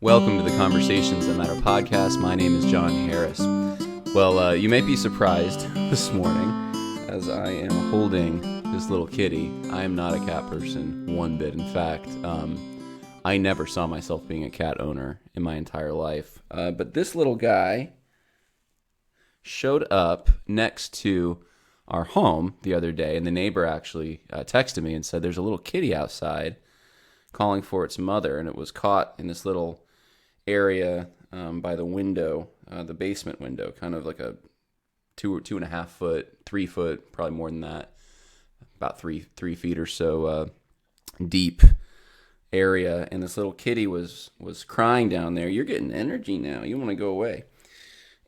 Welcome to the Conversations That Matter podcast. My name is John Harris. Well, you may be surprised this morning as I am holding this little kitty. I am not a cat person one bit. In fact, I never saw myself being a cat owner in my entire life. But this little guy showed up next to our home the other day, and the neighbor actually texted me and said there's a little kitty outside calling for its mother, and it was caught in this little area by the window, the basement window, kind of like a 2.5 foot, 3 foot, probably more than that, about three feet or so deep area. And this little kitty was crying down there. You're getting energy now. You want to go away.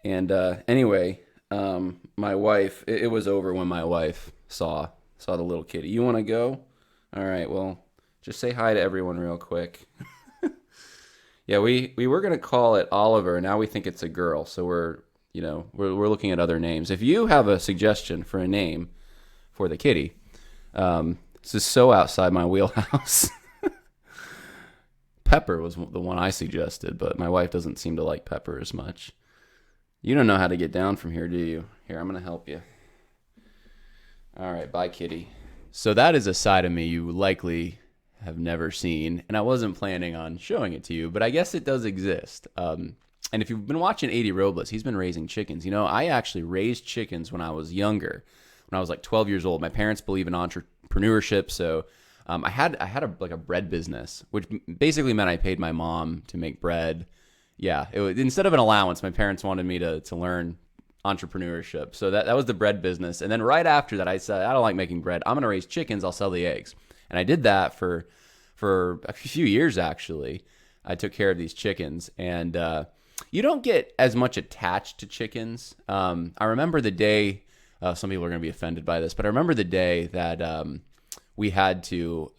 And anyway, my wife, it was over when my wife saw the little kitty. You want to go? All right, well, just say hi to everyone real quick. Yeah, we were going to call it Oliver. Now we think it's a girl. So we're looking at other names. If you have a suggestion for a name for the kitty, this is so outside my wheelhouse. Pepper was the one I suggested, but my wife doesn't seem to like Pepper as much. You don't know how to get down from here, do you? Here, I'm going to help you. All right, bye, kitty. So that is a side of me you likely have never seen, and I wasn't planning on showing it to you, but I guess it does exist. And if you've been watching 80 Robles, he's been raising chickens. You know, I actually raised chickens when I was younger, when I was like 12 years old. My parents believe in entrepreneurship, so I had a bread business, which basically meant I paid my mom to make bread. Yeah, instead of an allowance, my parents wanted me to learn entrepreneurship. So that was the bread business. And then right after that, I said, I don't like making bread. I'm going to raise chickens. I'll sell the eggs. And I did that for a few years, actually. I took care of these chickens. And you don't get as much attached to chickens. I remember the day, some people are going to be offended by this, but I remember the day that we had to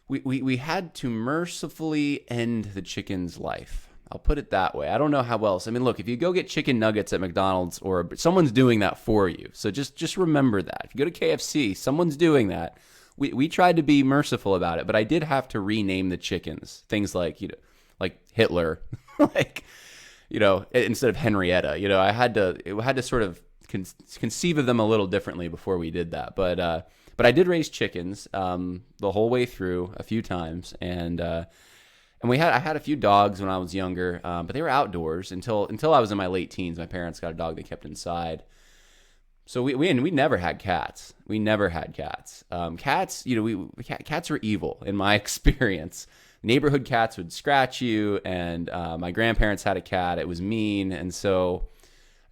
we had to mercifully end the chicken's life. I'll put it that way. I don't know how else. I mean, look, if you go get chicken nuggets at McDonald's, or someone's doing that for you. So just remember that. If you go to KFC, someone's doing that. We tried to be merciful about it, but I did have to rename the chickens. Things like, like Hitler, instead of Henrietta. I had to sort of conceive of them a little differently before we did that. But I did raise chickens the whole way through a few times, and I had a few dogs when I was younger, but they were outdoors until I was in my late teens. My parents got a dog they kept inside. So we never had cats. We never had cats. Cats, cats are evil in my experience. Neighborhood cats would scratch you, and my grandparents had a cat. It was mean, and so,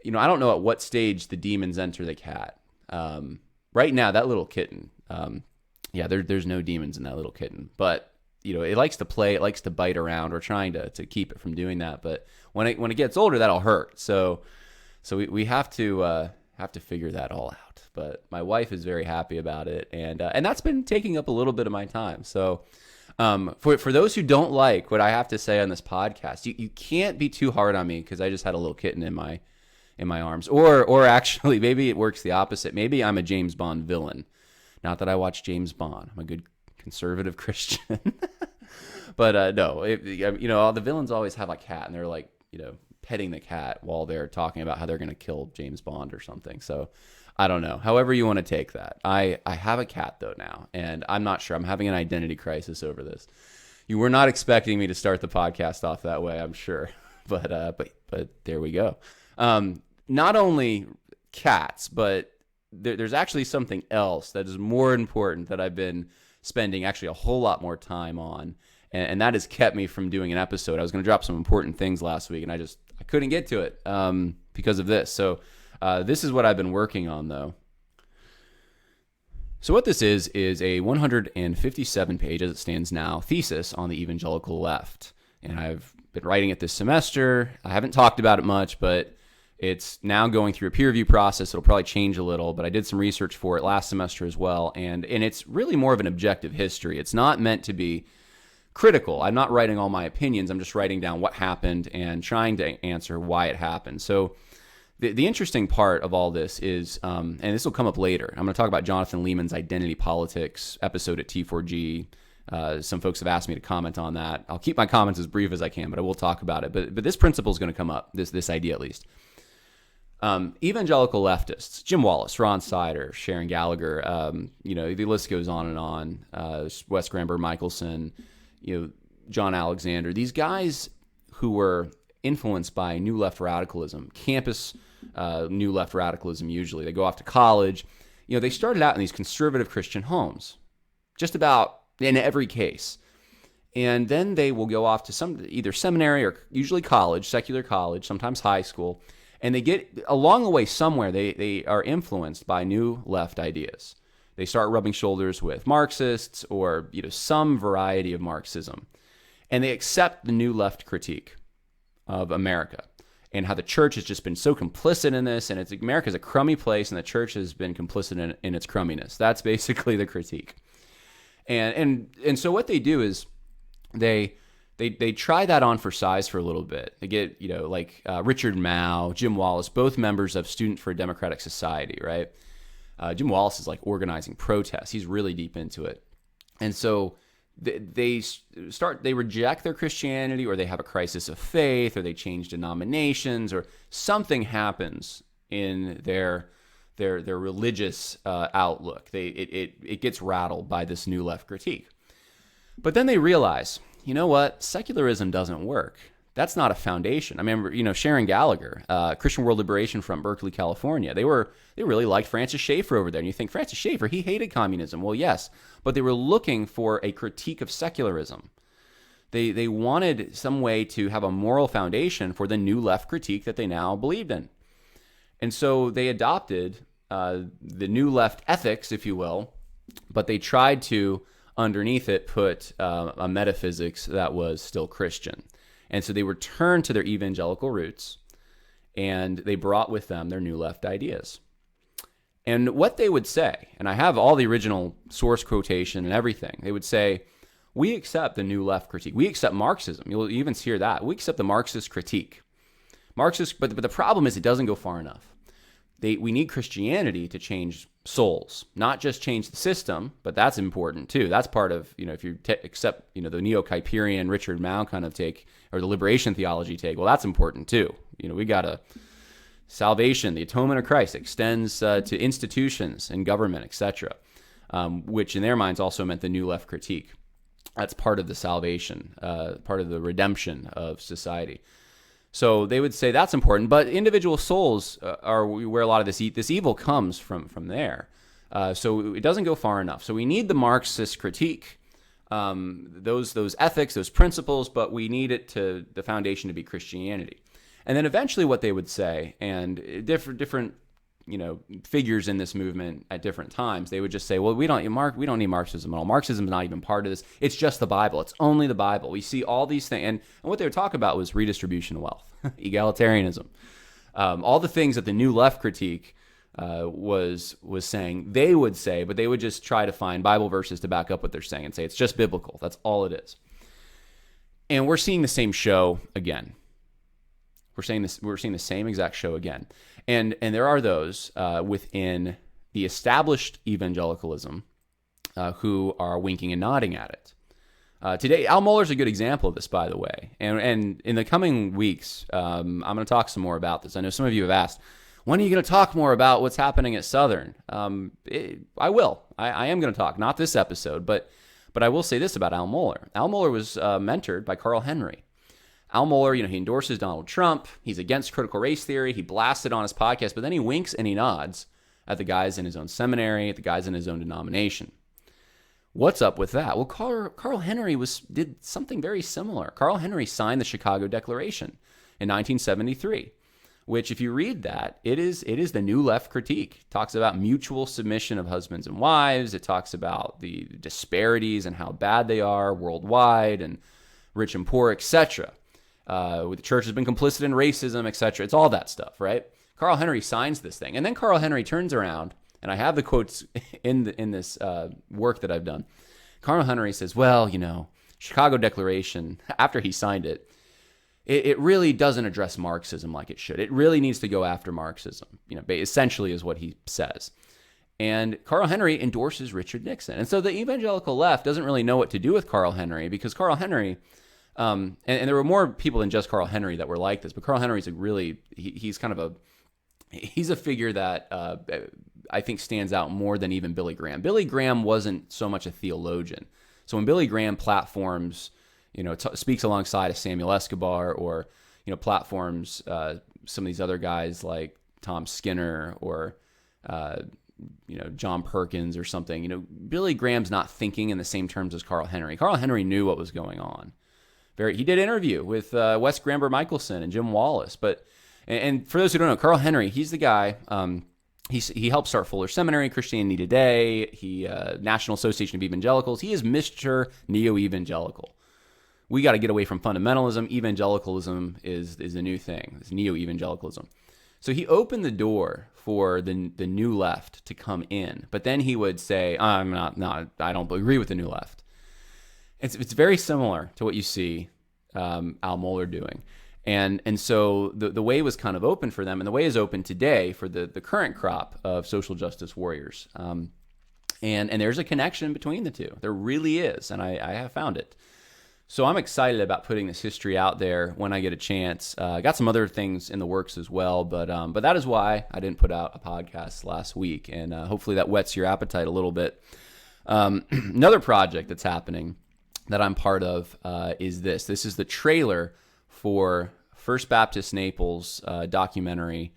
I don't know at what stage the demons enter the cat. Right now, that little kitten, there's no demons in that little kitten, but it likes to play, it likes to bite around. We're trying to keep it from doing that, but when it gets older, that'll hurt. So we have to figure that all out. But my wife is very happy about it, and that's been taking up a little bit of my time. So for those who don't like what I have to say on this podcast, you can't be too hard on me because I just had a little kitten in my arms, or actually maybe it works the opposite. Maybe I'm a James Bond villain. Not that I watch James Bond. I'm a good conservative Christian. But no, the villains always have a cat, and they're like, petting the cat while they're talking about how they're going to kill James Bond or something. So I don't know. However you want to take that. I have a cat though now, and I'm not sure. I'm having an identity crisis over this. You were not expecting me to start the podcast off that way, I'm sure. But there we go. Not only cats, but there's actually something else that is more important that I've been spending actually a whole lot more time on, and that has kept me from doing an episode. I was going to drop some important things last week, and I couldn't get to it because of this. So this is what I've been working on, though. So what this is a 157-page, as it stands now, thesis on the evangelical left, and I've been writing it this semester. I haven't talked about it much, but it's now going through a peer review process. It'll probably change a little, but I did some research for it last semester as well, and it's really more of an objective history. It's not meant to be critical. I'm not writing all my opinions. I'm just writing down what happened and trying to answer why it happened. So the interesting part of all this is, and this will come up later, I'm going to talk about Jonathan Leeman's Identity Politics episode at T4G Some folks have asked me to comment on that. I'll keep my comments as brief as I can, but I will talk about it. But this principle is going to come up, this idea at least. Evangelical leftists, Jim Wallis, Ron Sider, Sharon Gallagher, the list goes on and on. Wes Gramber Michelson, John Alexander, these guys who were influenced by New Left radicalism, campus New Left radicalism usually. They go off to college. They started out in these conservative Christian homes, just about in every case. And then they will go off to either seminary or usually college, secular college, sometimes high school. And they get, along the way somewhere, they are influenced by New Left ideas. They start rubbing shoulders with Marxists or some variety of Marxism. And they accept the New Left critique of America and how the church has just been so complicit in this, and America's a crummy place, and the church has been complicit in its crumminess. That's basically the critique. And so what they do is they try that on for size for a little bit. They get Richard Mao, Jim Wallis, both members of Students for a Democratic Society, right? Jim Wallis is like organizing protests. He's really deep into it, and so they reject their Christianity, or they have a crisis of faith, or they change denominations, or something happens in their religious outlook. It gets rattled by this New Left critique. But then they realize, you know what? Secularism doesn't work. That's not a foundation. I remember, Sharon Gallagher, Christian World Liberation from Berkeley, California. They really liked Francis Schaeffer over there. And you think, Francis Schaeffer, he hated communism. Well, yes, but they were looking for a critique of secularism. They wanted some way to have a moral foundation for the New Left critique that they now believed in. And so they adopted the New Left ethics, if you will, but they tried to, underneath it, put a metaphysics that was still Christian. And so they returned to their evangelical roots, and they brought with them their New Left ideas. And what they would say, and I have all the original source quotation and everything, they would say, we accept the New Left critique. We accept Marxism. You'll even hear that. We accept the Marxist critique. But the problem is it doesn't go far enough. We need Christianity to change souls, not just change the system, but that's important too. That's part of, if you accept, the Neo-Kuyperian Richard Mao kind of take, or the liberation theology take, well, that's important too. We got salvation, the atonement of Christ extends to institutions and government, etc., which in their minds also meant the New Left critique. That's part of the salvation, part of the redemption of society. So they would say that's important, but individual souls are where a lot of this evil comes from there. So it doesn't go far enough. So we need the Marxist critique, those ethics, those principles, but we need the foundation to be Christianity. And then eventually what they would say, and different figures in this movement at different times, they would just say, well, we don't need Marxism at all. Marxism is not even part of this. It's just the Bible. It's only the Bible. We see all these things. And what they would talk about was redistribution of wealth, egalitarianism, all the things that the New Left critique was saying, they would say, but they would just try to find Bible verses to back up what they're saying and say it's just biblical. That's all it is. And we're seeing the same show again. We're seeing the same exact show again. And there are those within the established evangelicalism who are winking and nodding at it. Today, Al Mohler's a good example of this, by the way. And in the coming weeks, I'm going to talk some more about this. I know some of you have asked, when are you going to talk more about what's happening at Southern? I will. I am going to talk. Not this episode, but I will say this about Al Mohler. Al Mohler was mentored by Carl Henry. Al Mohler, he endorses Donald Trump. He's against critical race theory. He blasts it on his podcast, but then he winks and he nods at the guys in his own seminary, at the guys in his own denomination. What's up with that? Well, Carl Henry did something very similar. Carl Henry signed the Chicago Declaration in 1973, which, if you read that, it is the New Left critique. It talks about mutual submission of husbands and wives. It talks about the disparities and how bad they are worldwide, and rich and poor, etc. The church has been complicit in racism, etc. It's all that stuff, right? Carl Henry signs this thing. And then Carl Henry turns around, and I have the quotes in this work that I've done. Carl Henry says, well, Chicago Declaration, after he signed it, it really doesn't address Marxism like it should. It really needs to go after Marxism, essentially is what he says. And Carl Henry endorses Richard Nixon. And so the evangelical left doesn't really know what to do with Carl Henry, because Carl Henry, and there were more people than just Carl Henry that were like this, but Carl Henry's he's kind of he's a figure that I think stands out more than even Billy Graham. Billy Graham wasn't so much a theologian. So when Billy Graham platforms, speaks alongside of Samuel Escobar, or, platforms some of these other guys like Tom Skinner, or, John Perkins or something, Billy Graham's not thinking in the same terms as Carl Henry. Carl Henry knew what was going on. He did interview with Wes Gramber Michelson and Jim Wallace, and for those who don't know, Carl Henry, he's the guy. He helped start Fuller Seminary, Christianity Today. He National Association of Evangelicals. He is Mr. Neo-Evangelical. We got to get away from fundamentalism. Evangelicalism is a new thing. It's neo-evangelicalism. So he opened the door for the new left to come in, but then he would say, I don't agree with the new left. It's very similar to what you see Al Mohler doing. And so the way was kind of open for them, and the way is open today for the current crop of social justice warriors. And there's a connection between the two. There really is, and I have found it. So I'm excited about putting this history out there when I get a chance. I got some other things in the works as well, but that is why I didn't put out a podcast last week, and hopefully that whets your appetite a little bit. Another project that's happening that I'm part of is this. This is the trailer for First Baptist Naples documentary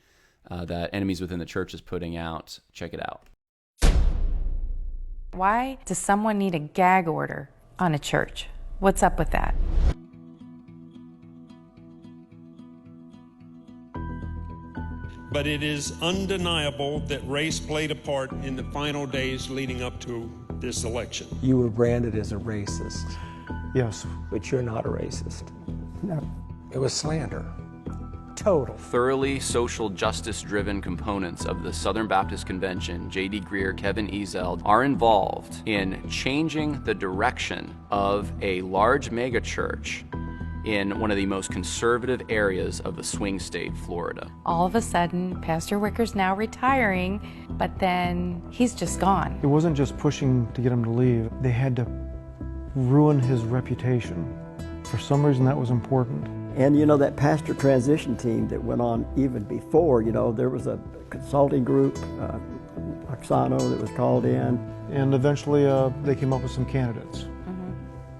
that Enemies Within the Church is putting out. Check it out. Why does someone need a gag order on a church? What's up with that? But it is undeniable that race played a part in the final days leading up to this election. You were branded as a racist. Yes. But you're not a racist. No. It was slander. Total. Thoroughly social justice-driven components of the Southern Baptist Convention, J.D. Greear, Kevin Ezeld, are involved in changing the direction of a large megachurch in one of the most conservative areas of the swing state, Florida. All of a sudden, Pastor Wicker's now retiring, but then he's just gone. It wasn't just pushing to get him to leave. They had to ruin his reputation. For some reason, that was important. And that pastor transition team that went on even before, there was a consulting group, Oxano, that was called in. And eventually they came up with some candidates.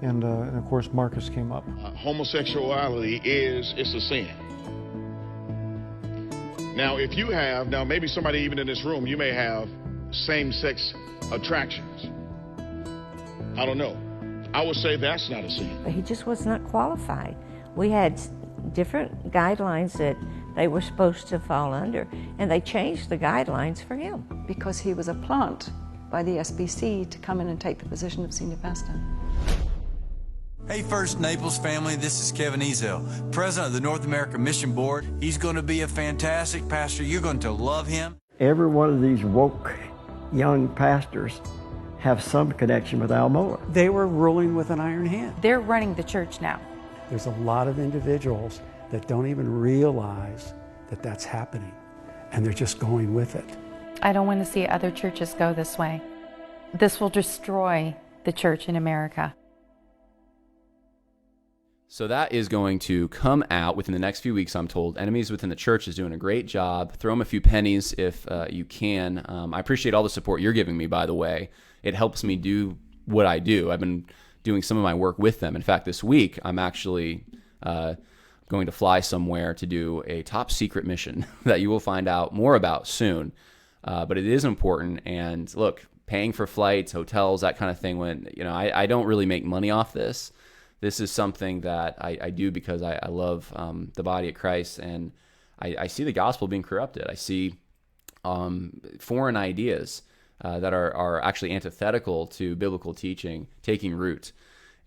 And of course, Marcus came up. Homosexuality it's a sin. Now, maybe somebody even in this room, you may have same-sex attractions. I don't know. I would say that's not a sin. But he just was not qualified. We had different guidelines that they were supposed to fall under, and they changed the guidelines for him. Because he was a plant by the SBC to come in and take the position of senior pastor. Hey, First Naples family, this is Kevin Ezell, president of the North American Mission Board. He's going to be a fantastic pastor. You're going to love him. Every one of these woke young pastors have some connection with Al Mohler. They were ruling with an iron hand. They're running the church now. There's a lot of individuals that don't even realize that that's happening, and they're just going with it. I don't want to see other churches go this way. This will destroy the church in America. So that is going to come out within the next few weeks, I'm told. Enemies Within the Church is doing a great job. Throw them a few pennies if you can. I appreciate all the support you're giving me, by the way. It helps me do what I do. I've been doing some of my work with them. In fact, this week, I'm actually going to fly somewhere to do a top secret mission that you will find out more about soon. But it is important. And look, paying for flights, hotels, that kind of thing, when I don't really make money off this. This is something that I do because I love the body of Christ, and I see the gospel being corrupted. I see foreign ideas that are actually antithetical to biblical teaching taking root,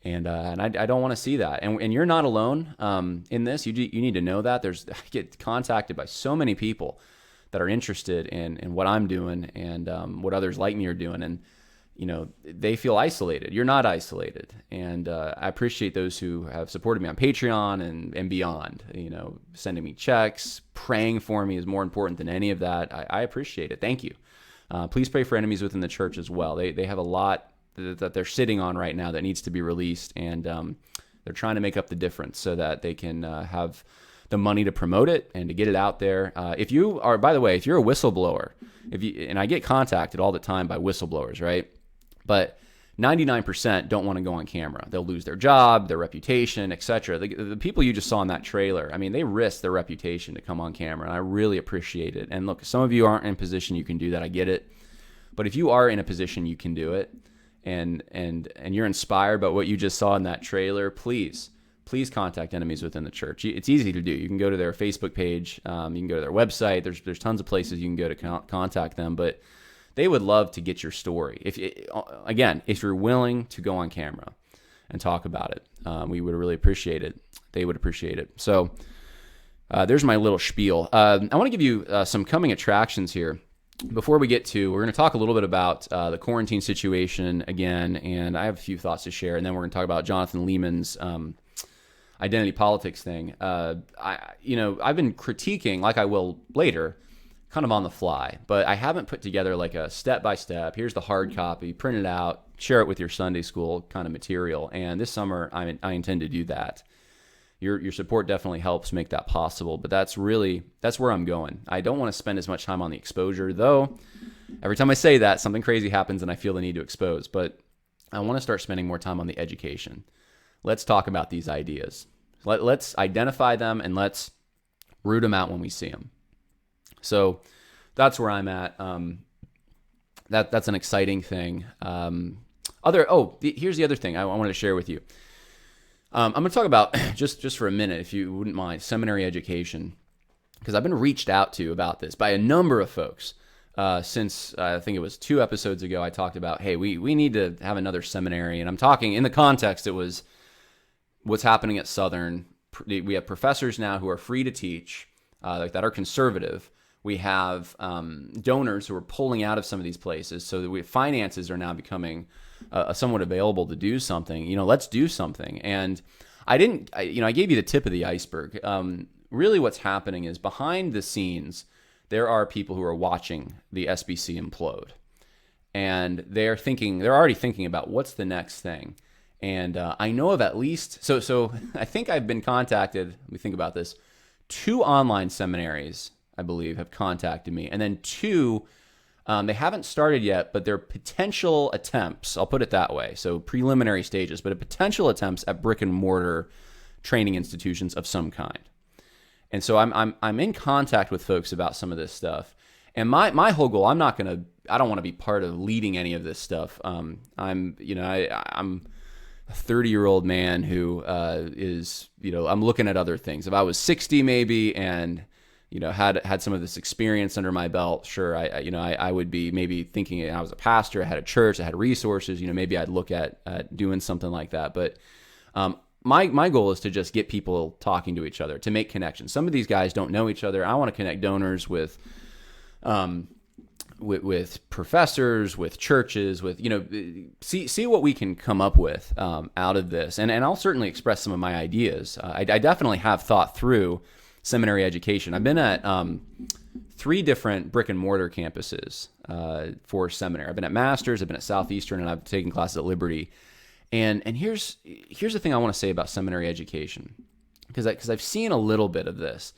and I don't want to see that. And you're not alone in this. You need to know that. I get contacted by so many people that are interested in what I'm doing and what others like me are doing, and they feel isolated. You're not isolated. And I appreciate those who have supported me on Patreon and beyond. Sending me checks, praying for me is more important than any of that. I appreciate it. Thank you. Please pray for enemies within the church as well. They have a lot that they're sitting on right now that needs to be released, and they're trying to make up the difference so that they can have the money to promote it and to get it out there. If you are, by the way, if you're a whistleblower, and I get contacted all the time by whistleblowers, right? But 99% don't want to go on camera. They'll lose their job, their reputation, etc. The people you just saw in that trailer, I mean, they risk their reputation to come on camera, and I really appreciate it. And look, some of you aren't in a position you can do that. I get it. But if you are in a position you can do it, and you're inspired by what you just saw in that trailer, please contact Enemies Within the Church. It's easy to do. You can go to their Facebook page. You can go to their website. There's tons of places you can go to contact them, but they would love to get your story. If you're willing to go on camera and talk about it, we would really appreciate it. They would appreciate it. So there's my little spiel. I want to give you some coming attractions here. Before we get to, we're going to talk a little bit about the quarantine situation again, and I have a few thoughts to share, and then we're going to talk about Jonathan Leeman's identity politics thing. I've been critiquing, like I will later, kind of on the fly, but I haven't put together like a step-by-step, here's the hard copy, print it out, share it with your Sunday school kind of material, and this summer I intend to do that. Your support definitely helps make that possible, but that's where I'm going. I don't want to spend as much time on the exposure, though every time I say that, something crazy happens and I feel the need to expose, but I want to start spending more time on the education. Let's talk about these ideas. Let's identify them and let's root them out when we see them. So that's where I'm at. That's an exciting thing. Here's the other thing I wanted to share with you. I'm going to talk about, just for a minute, if you wouldn't mind, seminary education, because I've been reached out to about this by a number of folks since I think it was 2 episodes ago. I talked about, hey, we need to have another seminary, and I'm talking in the context, it was what's happening at Southern. We have professors now who are free to teach, that are conservative. We have donors who are pulling out of some of these places, so that finances are now becoming somewhat available to do something. Let's do something. And I gave you the tip of the iceberg. Really what's happening is behind the scenes, there are people who are watching the SBC implode. And they're already thinking about what's the next thing. And I know of at least, so I think I've been contacted, let me think about this, 2 online seminaries, I believe, have contacted me. And then 2, they haven't started yet, but they're potential attempts, I'll put it that way, so preliminary stages, but potential attempts at brick and mortar training institutions of some kind. And so I'm in contact with folks about some of this stuff. And my whole goal, I don't want to be part of leading any of this stuff. I'm a 30-year-old man who is, I'm looking at other things. If I was 60 maybe and, had some of this experience under my belt, sure, I would be maybe thinking I was a pastor, I had a church, I had resources, maybe I'd look at doing something like that. But my goal is to just get people talking to each other, to make connections. Some of these guys don't know each other. I want to connect donors with professors, with churches, with, see what we can come up with out of this. And I'll certainly express some of my ideas. I definitely have thought through seminary education. I've been at 3 different brick and mortar campuses for seminary. I've been at Masters, I've been at Southeastern, and I've taken classes at Liberty. And here's the thing I want to say about seminary education, because I've seen a little bit of this.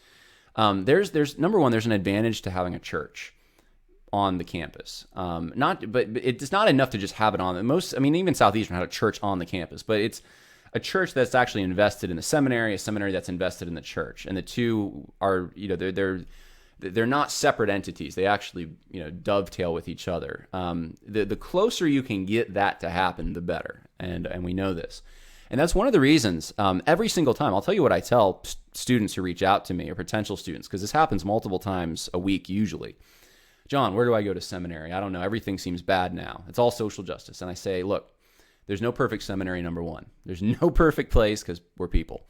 There's number one, there's an advantage to having a church on the campus. But it's not enough to just have it on. Even Southeastern had a church on the campus, but it's a church that's actually invested in the seminary, a seminary that's invested in the church, and the two are, they're not separate entities. They actually, dovetail with each other. The closer you can get that to happen, the better, and we know this. And that's one of the reasons, every single time, I'll tell you what I tell students who reach out to me, or potential students, because this happens multiple times a week usually. John, where do I go to seminary? I don't know. Everything seems bad now. It's all social justice. And I say, look, there's no perfect seminary, number one. There's no perfect place, because we're people.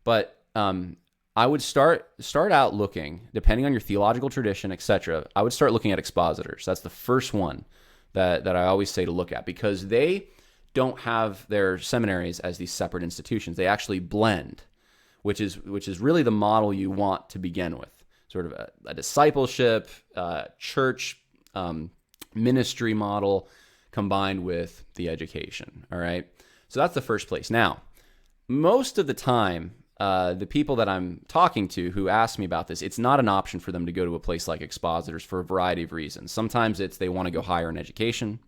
But I would start out looking, depending on your theological tradition, etc., I would start looking at expositors. That's the first one that I always say to look at, because they don't have their seminaries as these separate institutions. They actually blend, which is really the model you want to begin with. Sort of a discipleship, church ministry model combined with the education. All right. So that's the first place. Now, most of the time, the people that I'm talking to who ask me about this, it's not an option for them to go to a place like Expositors for a variety of reasons. Sometimes it's they want to go higher in education,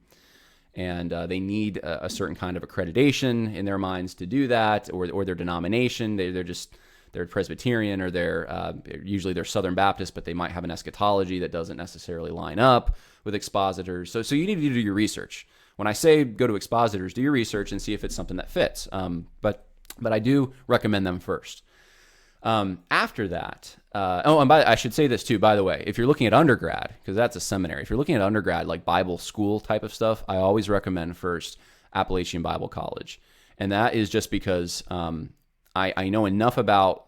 and they need a certain kind of accreditation in their minds to do that, or their denomination. They're Presbyterian, or usually they're Southern Baptist, but they might have an eschatology that doesn't necessarily line up with Expositors. So you need to do your research. When I say go to Expositors, do your research and see if it's something that fits. But I do recommend them first. After that, I should say this too, by the way, if you're looking at undergrad, because that's a seminary, if you're looking at undergrad, like Bible school type of stuff, I always recommend first Appalachian Bible College. And that is just because I know enough about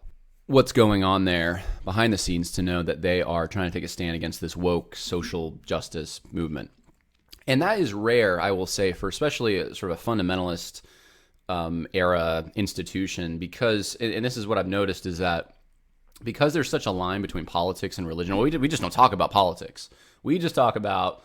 what's going on there behind the scenes to know that they are trying to take a stand against this woke social justice movement. And that is rare, I will say, for especially a sort of a fundamentalist era institution, because, and this is what I've noticed, is that because there's such a line between politics and religion, we just don't talk about politics. We just talk about,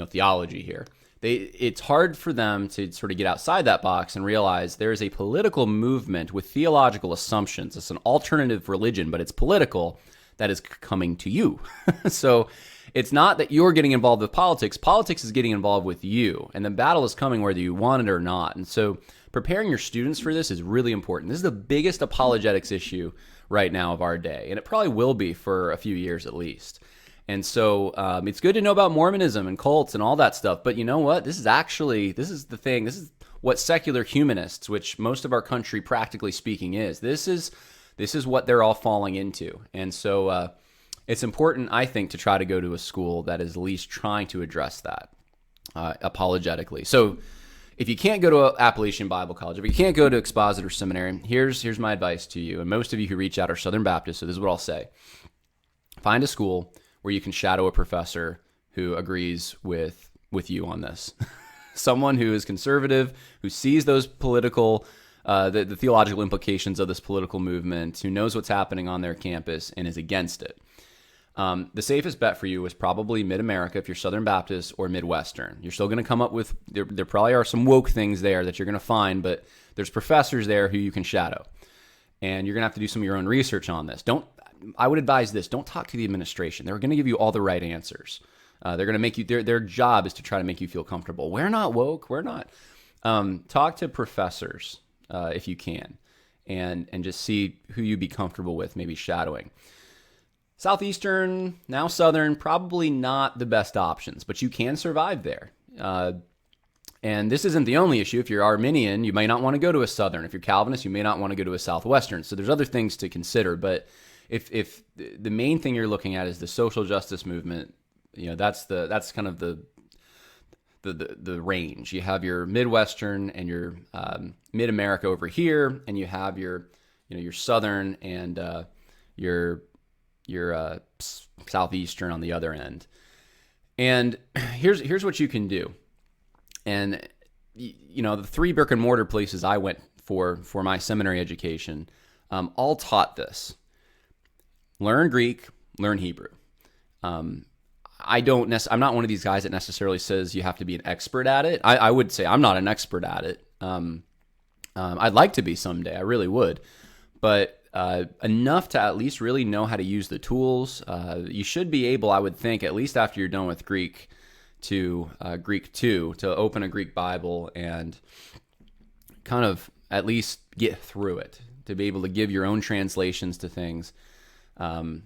theology here. It's hard for them to sort of get outside that box and realize there is a political movement with theological assumptions. It's an alternative religion, but it's political, that is coming to you. So it's not that you're getting involved with politics. Politics is getting involved with you, and the battle is coming whether you want it or not. And so preparing your students for this is really important. This is the biggest apologetics issue right now of our day, and it probably will be for a few years at least. And so it's good to know about Mormonism and cults and all that stuff, but you know what? This is the thing. This is what secular humanists, which most of our country, practically speaking, is. This is what they're all falling into. And so it's important, I think, to try to go to a school that is at least trying to address that apologetically. So if you can't go to Appalachian Bible College, if you can't go to Expositor Seminary, here's my advice to you. And most of you who reach out are Southern Baptists, so this is what I'll say. Find a school where you can shadow a professor who agrees with you on this. Someone who is conservative, who sees those political, the theological implications of this political movement, who knows what's happening on their campus and is against it. The safest bet for you is probably Mid-America if you're Southern Baptist, or Midwestern. You're still going to come up with, there probably are some woke things there that you're going to find, but there's professors there who you can shadow. And you're going to have to do some of your own research on this. I would advise this, don't talk to the administration. They're going to give you all the right answers. They're going to make you, their job is to try to make you feel comfortable. We're not woke, we're not. Talk to professors if you can, and just see who you'd be comfortable with maybe shadowing. Southeastern, now Southern, probably not the best options, but you can survive there. And this isn't the only issue. If you're Arminian, you may not want to go to a Southern. If you're Calvinist, you may not want to go to a Southwestern. So there's other things to consider. But if the main thing you're looking at is the social justice movement, that's kind of the range. You have your Midwestern and your Mid-America over here, and you have your Southern and your Southeastern on the other end. And here's what you can do. And the 3 brick and mortar places I went for my seminary education all taught this. Learn Greek, learn Hebrew. I'm not one of these guys that necessarily says you have to be an expert at it. I would say I'm not an expert at it. I'd like to be someday. I really would. But enough to at least really know how to use the tools. You should be able, I would think, at least after you're done with Greek, to Greek 2, to open a Greek Bible and kind of at least get through it, to be able to give your own translations to things. And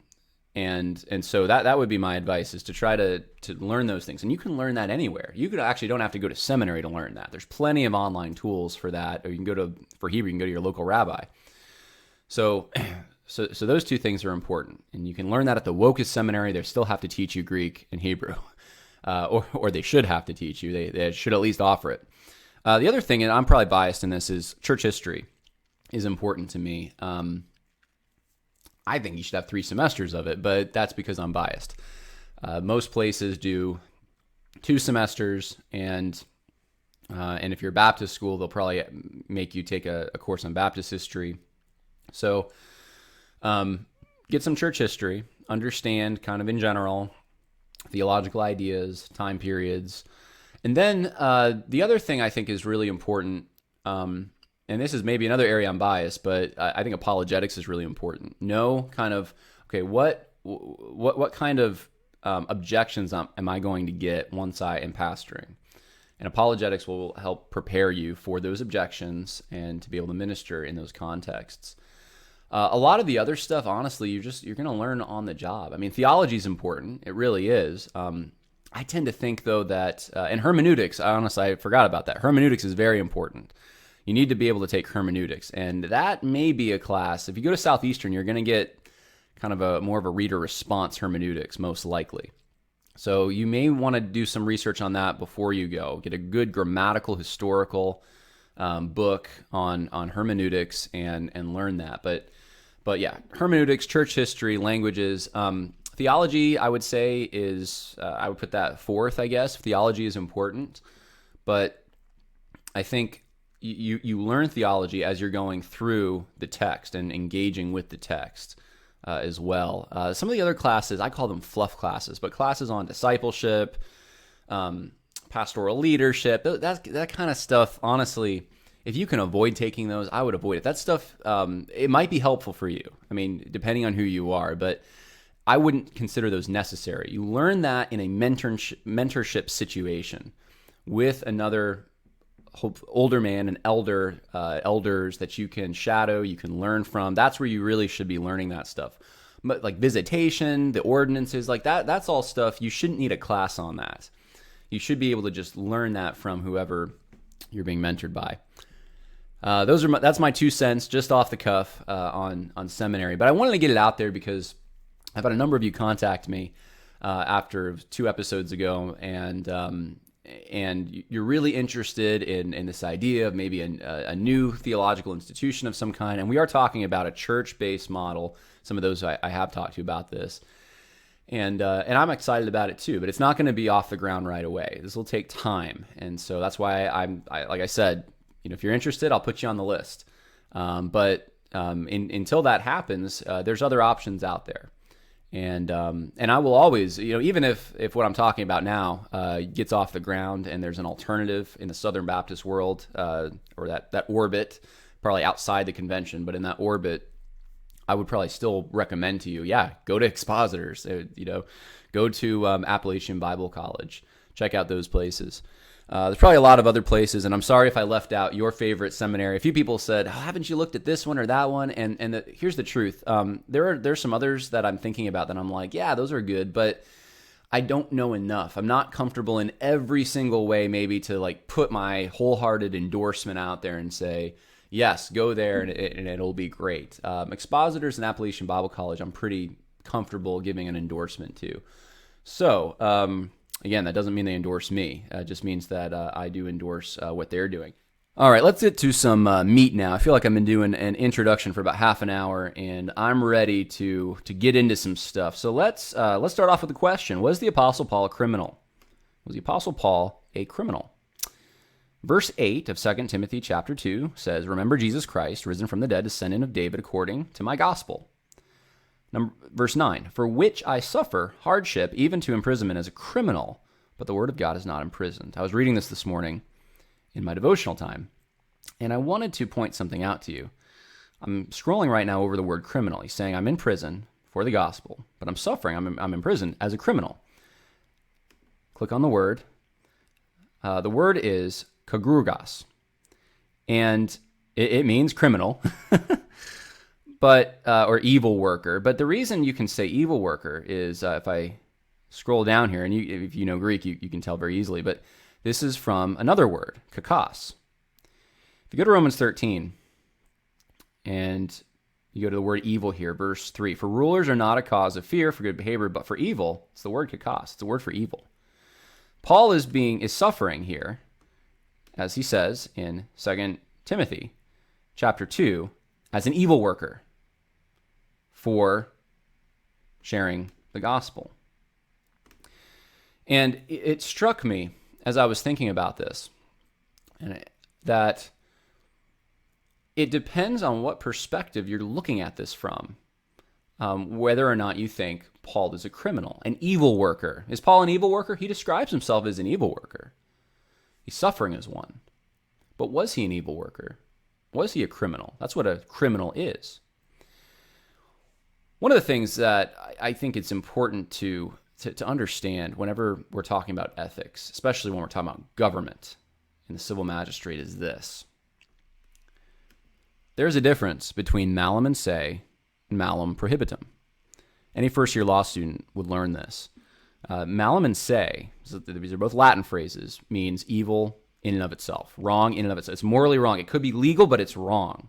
so that would be my advice, is to try to learn those things. And you can learn that anywhere. You could actually don't have to go to seminary to learn that. There's plenty of online tools for that. Or you can for Hebrew, you can go to your local rabbi. So those 2 things are important. And you can learn that at the wokest seminary. They still have to teach you Greek and Hebrew. Or they should have to teach you. They should at least offer it. The other thing, and I'm probably biased in this, is church history is important to me. I think you should have 3 semesters of it, but that's because I'm biased. Most places do 2 semesters, and if you're a Baptist school, they'll probably make you take a course on Baptist history. So get some church history, understand kind of in general theological ideas, time periods. And then the other thing I think is really important, and this is maybe another area I'm biased, but I think apologetics is really important. Know kind of, okay, what kind of objections am I going to get once I am pastoring? And apologetics will help prepare you for those objections and to be able to minister in those contexts. A lot of the other stuff, honestly, you're going to learn on the job. I mean, theology is important. It really is. I tend to think, though, that, and hermeneutics, honestly, I forgot about that. Hermeneutics is very important. You need to be able to take hermeneutics. And that may be a class. If you go to Southeastern, you're going to get kind of more of a reader response hermeneutics, most likely. So you may want to do some research on that before you go. Get a good grammatical, historical book on hermeneutics and learn that. But yeah, hermeneutics, church history, languages. Theology, I would say, is, I would put that fourth, I guess. Theology is important. But I think you learn theology as you're going through the text and engaging with the text. As well. Some of the other classes, I call them fluff classes, but classes on discipleship, pastoral leadership, that kind of stuff, honestly, if you can avoid taking those, I would avoid it. That stuff, it might be helpful for you. I mean, depending on who you are, but I wouldn't consider those necessary. You learn that in a mentorship situation with another older man and elders that you can shadow, you can learn from. That's where you really should be learning that stuff. But like visitation, the ordinances, like that's all stuff. You shouldn't need a class on that. You should be able to just learn that from whoever you're being mentored by. That's my 2 cents just off the cuff on seminary. But I wanted to get it out there because I've had a number of you contact me after 2 episodes ago, and you're really interested in this idea of maybe a new theological institution of some kind. And we are talking about a church-based model. Some of those I have talked to you about this. And I'm excited about it too, but it's not going to be off the ground right away. This will take time. And so that's why like I said, if you're interested, I'll put you on the list. But until that happens, there's other options out there. And I will always, even if what I'm talking about now gets off the ground and there's an alternative in the Southern Baptist world, or that orbit, probably outside the convention, but in that orbit, I would probably still recommend to you, go to Expositors, go to Appalachian Bible College, check out those places. There's probably a lot of other places, and I'm sorry if I left out your favorite seminary. A few people said, haven't you looked at this one or that one? And here's the truth. There's some others that I'm thinking about that I'm like, yeah, those are good, but I don't know enough. I'm not comfortable in every single way maybe to like put my wholehearted endorsement out there and say, yes, go there and it'll be great. Expositors and Appalachian Bible College, I'm pretty comfortable giving an endorsement to. So, again, that doesn't mean they endorse me. It just means that I do endorse what they're doing. All right, let's get to some meat now. I feel like I've been doing an introduction for about half an hour, and I'm ready to get into some stuff. So let's start off with the question: was the Apostle Paul a criminal? Was the Apostle Paul a criminal? Verse 8 of 2 Timothy chapter 2 says, "Remember Jesus Christ, risen from the dead, descendant of David, according to my gospel." Verse 9, "For which I suffer hardship, even to imprisonment as a criminal, but the word of God is not imprisoned." I was reading this morning in my devotional time, and I wanted to point something out to you. I'm scrolling right now over the word criminal. He's saying I'm in prison for the gospel, but I'm suffering. I'm in prison as a criminal. Click on the word. The word is kagrugos, and it means criminal. But or evil worker. But the reason you can say evil worker is if I scroll down here, and if you know Greek, you can tell very easily, but this is from another word, kakos. If you go to Romans 13, and you go to the word evil here, verse 3, "For rulers are not a cause of fear for good behavior, but for evil." It's the word kakos. It's the word for evil. Paul is suffering here, as he says in 2 Timothy chapter 2, as an evil worker for sharing the gospel. And it struck me as I was thinking about this, that it depends on what perspective you're looking at this from. whether or not you think Paul is a criminal, an evil worker. Is Paul an evil worker? He describes himself as an evil worker. He's suffering as one. But was he an evil worker? Was he a criminal? That's what a criminal is. One of the things that I think it's important to understand whenever we're talking about ethics, especially when we're talking about government and the civil magistrate, is this. There's a difference between malum in se and malum prohibitum. Any first-year law student would learn this. Malum in se, so these are both Latin phrases, means evil in and of itself, wrong in and of itself. It's morally wrong. It could be legal, but it's wrong.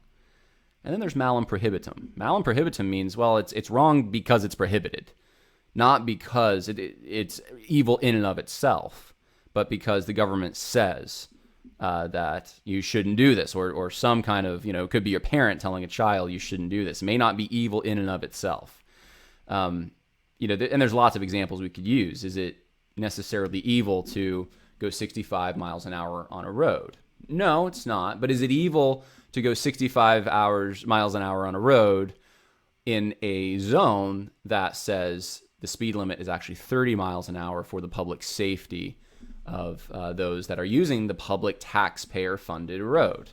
And then there's malum prohibitum. Malum prohibitum means, well, it's wrong because it's prohibited, not because it's evil in and of itself, but because the government says that you shouldn't do this, or some kind of, it could be your parent telling a child you shouldn't do this. It may not be evil in and of itself. And there's lots of examples we could use. Is it necessarily evil to go 65 miles an hour on a road? No, it's not. But is it evil to go 65 miles an hour on a road in a zone that says the speed limit is actually 30 miles an hour for the public safety of those that are using the public taxpayer funded road?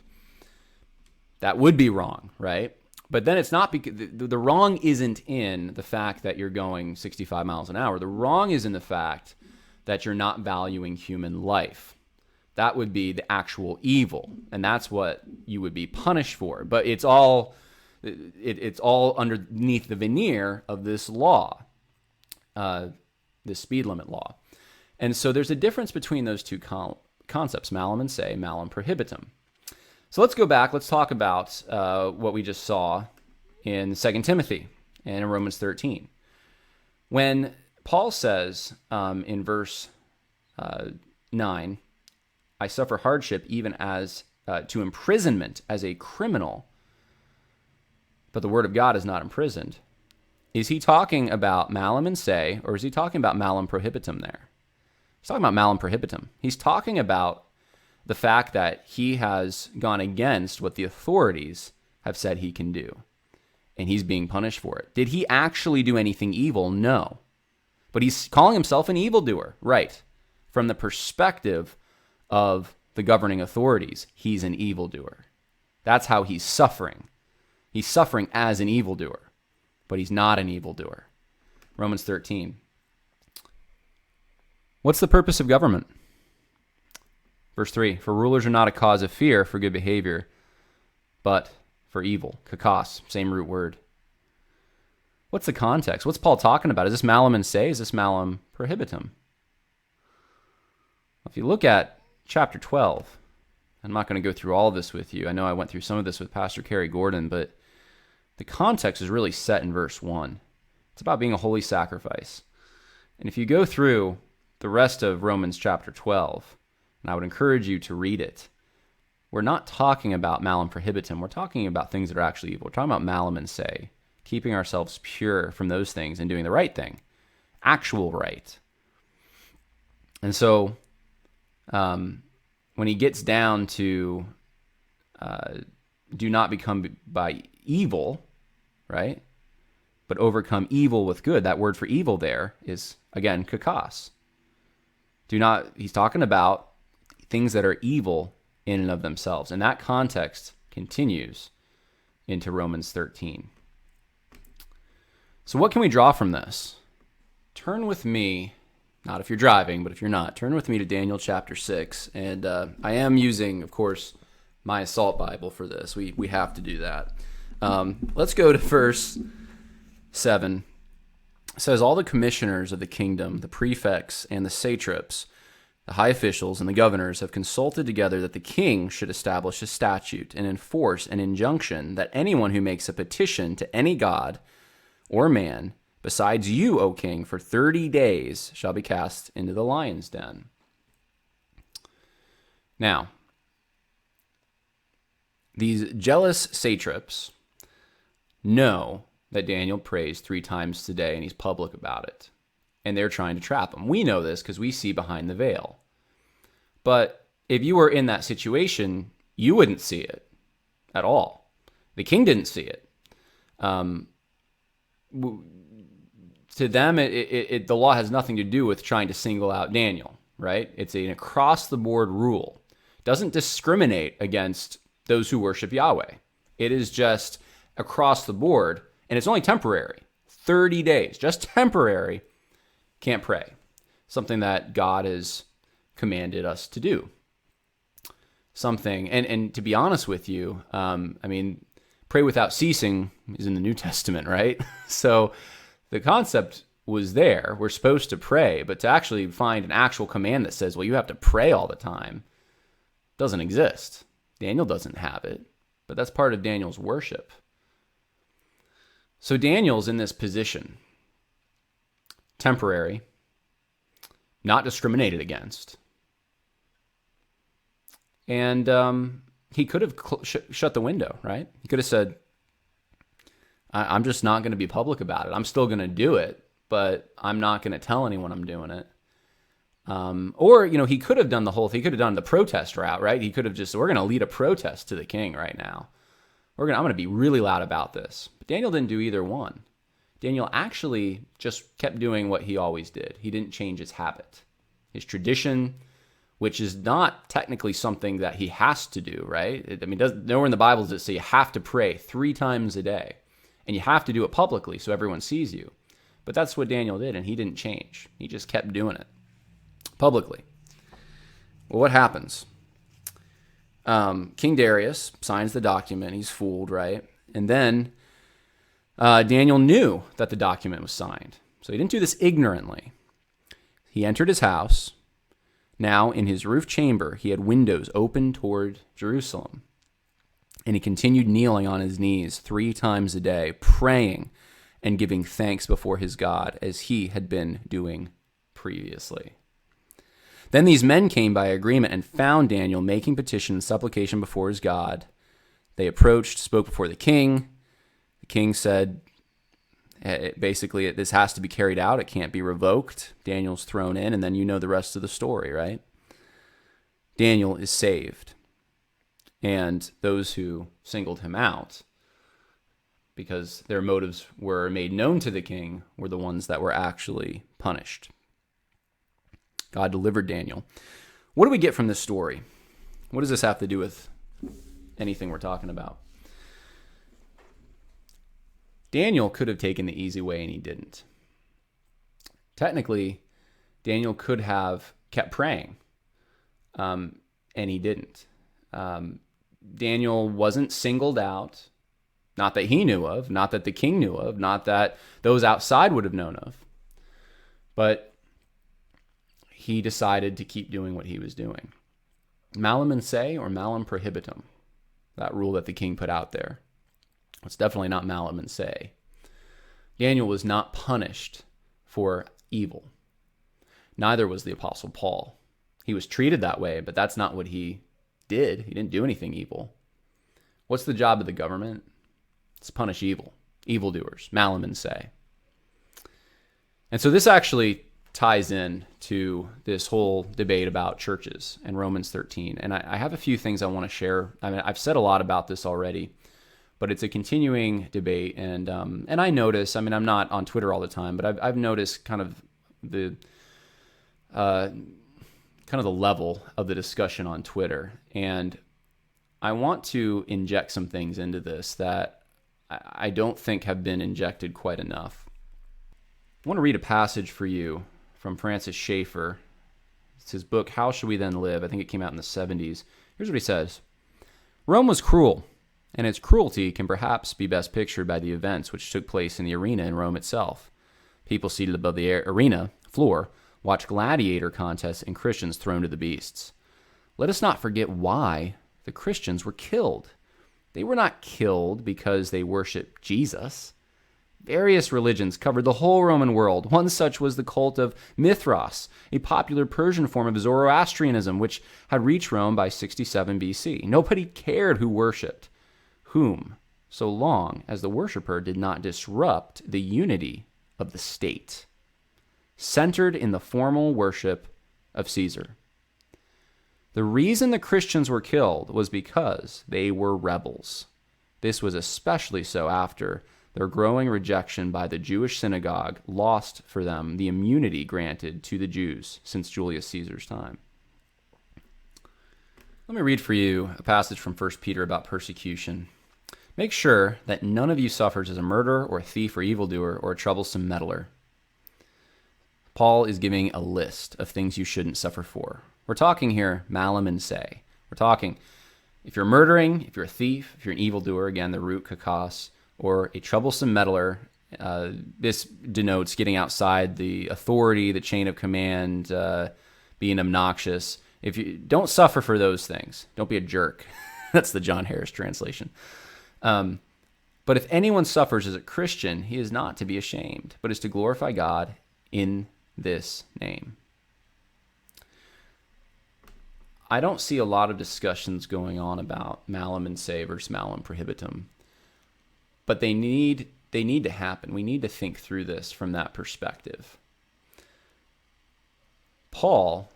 That would be wrong, right? But then it's not, because the wrong isn't in the fact that you're going 65 miles an hour. The wrong is in the fact that you're not valuing human life. That would be the actual evil, and that's what you would be punished for. But it's all underneath the veneer of this law, this speed limit law. And so there's a difference between those two concepts, malum in se, malum prohibitum. So let's go back. Let's talk about what we just saw in 2 Timothy and in Romans 13. When Paul says in verse 9, I suffer hardship even as to imprisonment as a criminal, but the word of God is not imprisoned. Is he talking about malum in se, or is he talking about malum prohibitum there? He's talking about malum prohibitum. He's talking about the fact that he has gone against what the authorities have said he can do, and he's being punished for it. Did he actually do anything evil? No. But he's calling himself an evildoer, right? From the perspective of the governing authorities, he's an evildoer. That's how he's suffering. He's suffering as an evildoer, but he's not an evildoer. Romans 13. What's the purpose of government? Verse 3, for rulers are not a cause of fear for good behavior, but for evil. Kakos, same root word. What's the context? What's Paul talking about? Is this malum in se? Is this malum prohibitum? If you look at chapter 12, I'm not going to go through all of this with you. I know I went through some of this with Pastor Kerry Gordon, but the context is really set in verse 1. It's about being a holy sacrifice. And if you go through the rest of Romans chapter 12, and I would encourage you to read it, we're not talking about malum prohibitum. We're talking about things that are actually evil. We're talking about malum in se, keeping ourselves pure from those things and doing the right thing, actual right. And so when he gets down to do not become by evil, right, but overcome evil with good, that word for evil there is, again, kakos. He's talking about things that are evil in and of themselves. And that context continues into Romans 13. So what can we draw from this? Turn with me, not if you're driving, but if you're not, turn with me to Daniel chapter 6. And I am using, of course, my Assault Bible for this. We have to do that. Let's go to verse 7. It says, all the commissioners of the kingdom, the prefects and the satraps, the high officials and the governors have consulted together that the king should establish a statute and enforce an injunction that anyone who makes a petition to any god or man besides you, O king, for 30 days shall be cast into the lion's den. Now, these jealous satraps know that Daniel prays 3 times today, and he's public about it. And they're trying to trap him. We know this because we see behind the veil. But if you were in that situation, you wouldn't see it at all. The king didn't see it. to them, the law has nothing to do with trying to single out Daniel, right? It's an across-the-board rule. It doesn't discriminate against those who worship Yahweh. It is just across the board, and it's only temporary. 30 days, just temporary, can't pray. Something that God has commanded us to do. Something, and to be honest with you, pray without ceasing is in the New Testament, right? So the concept was there. We're supposed to pray, but to actually find an actual command that says, well, you have to pray all the time, doesn't exist. Daniel doesn't have it, but that's part of Daniel's worship. So Daniel's in this position, temporary, not discriminated against. And he could have shut the window, right? He could have said, I'm just not going to be public about it. I'm still going to do it, but I'm not going to tell anyone I'm doing it. Or, he could have done the whole thing. He could have done the protest route, right? He could have just, we're going to lead a protest to the king right now. I'm going to be really loud about this. But Daniel didn't do either one. Daniel actually just kept doing what he always did. He didn't change his habit, his tradition, which is not technically something that he has to do, right? Nowhere in the Bible does it say you have to pray 3 times a day, and you have to do it publicly so everyone sees you. But that's what Daniel did, and he didn't change. He just kept doing it publicly. Well, what happens? King Darius signs the document. He's fooled, right? And then Daniel knew that the document was signed. So he didn't do this ignorantly. He entered his house. Now, in his roof chamber, he had windows open toward Jerusalem. And he continued kneeling on his knees 3 times a day, praying and giving thanks before his God, as he had been doing previously. Then these men came by agreement and found Daniel making petition and supplication before his God. They approached, spoke before the king. The king said, basically, this has to be carried out. It can't be revoked. Daniel's thrown in, and then you know the rest of the story, right? Daniel is saved. And those who singled him out, because their motives were made known to the king, were the ones that were actually punished. God delivered Daniel. What do we get from this story? What does this have to do with anything we're talking about? Daniel could have taken the easy way, and he didn't. Technically, Daniel could have kept praying, and he didn't. Daniel wasn't singled out, not that he knew of, not that the king knew of, not that those outside would have known of, but he decided to keep doing what he was doing. Malum in se or malum prohibitum, that rule that the king put out there. It's definitely not malum in se. Daniel was not punished for evil. Neither was the Apostle Paul. He was treated that way, but that's not what he did. He didn't do anything evil. What's the job of the government? It's to punish evil, evildoers, malum in se. And so this actually ties in to this whole debate about churches and Romans 13. And I have a few things I want to share. I've said a lot about this already, but it's a continuing debate. And I notice, I'm not on Twitter all the time, but I've noticed kind of the level of the discussion on Twitter. And I want to inject some things into this that I don't think have been injected quite enough. I want to read a passage for you from Francis Schaeffer. It's his book, How Shall We Then Live? I think it came out in the 70s. Here's what he says. Rome was cruel, and its cruelty can perhaps be best pictured by the events which took place in the arena in Rome itself. People seated above the arena floor watched gladiator contests and Christians thrown to the beasts. Let us not forget why the Christians were killed. They were not killed because they worshiped Jesus. Various religions covered the whole Roman world. One such was the cult of Mithras, a popular Persian form of Zoroastrianism, which had reached Rome by 67 BC. Nobody cared who worshipped whom, so long as the worshiper did not disrupt the unity of the state, centered in the formal worship of Caesar. The reason the Christians were killed was because they were rebels. This was especially so after Their growing rejection by the Jewish synagogue lost for them the immunity granted to the Jews since Julius Caesar's time. Let me read for you a passage from 1 Peter about persecution. Make sure that none of you suffers as a murderer or a thief or evildoer or a troublesome meddler. Paul is giving a list of things you shouldn't suffer for. We're talking here malum and se. We're talking if you're murdering, if you're a thief, if you're an evildoer, again, the root kakos, or a troublesome meddler, this denotes getting outside the authority, the chain of command, being obnoxious. If you don't suffer for those things, don't be a jerk. That's the John Harris translation. But if anyone suffers as a Christian, he is not to be ashamed, but is to glorify God in this name. I don't see a lot of discussions going on about malum in se versus malum prohibitum, but they need to happen. We need to think through this from that perspective. Paul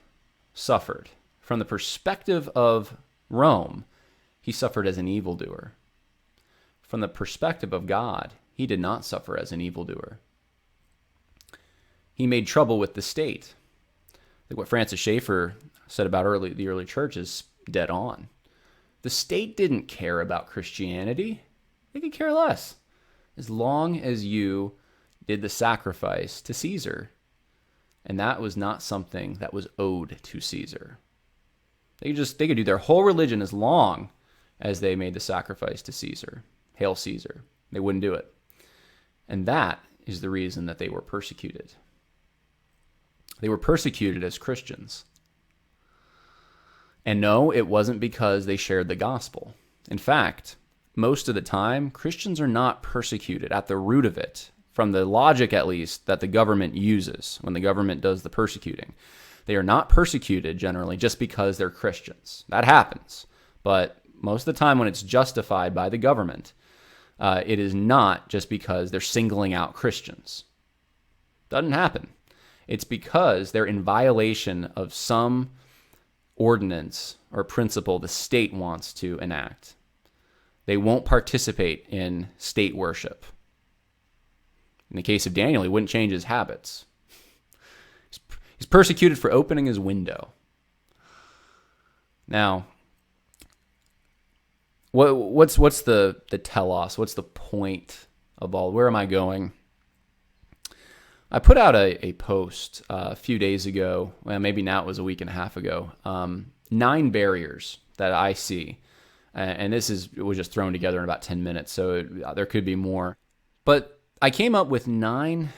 suffered. From the perspective of Rome, he suffered as an evildoer. From the perspective of God, he did not suffer as an evildoer. He made trouble with the state. Like what Francis Schaeffer said about the early church is dead on. The state didn't care about Christianity. They could care less. As long as you did the sacrifice to Caesar. And that was not something that was owed to Caesar. They could do their whole religion as long as they made the sacrifice to Caesar. Hail Caesar. They wouldn't do it. And that is the reason that they were persecuted. They were persecuted as Christians. And no, it wasn't because they shared the gospel. In fact, most of the time, Christians are not persecuted at the root of it, from the logic at least that the government uses when the government does the persecuting. They are not persecuted generally just because they're Christians. That happens. But most of the time when it's justified by the government, it is not just because they're singling out Christians. Doesn't happen. It's because they're in violation of some ordinance or principle the state wants to enact. They won't participate in state worship. In the case of Daniel, he wouldn't change his habits. He's persecuted for opening his window. Now, what's the telos? What's the point of all? Where am I going? I put out a post a few days ago. Well, maybe now it was a week and a half ago. 9 barriers that I see. And it was just thrown together in about 10 minutes, so there could be more. But I came up with 9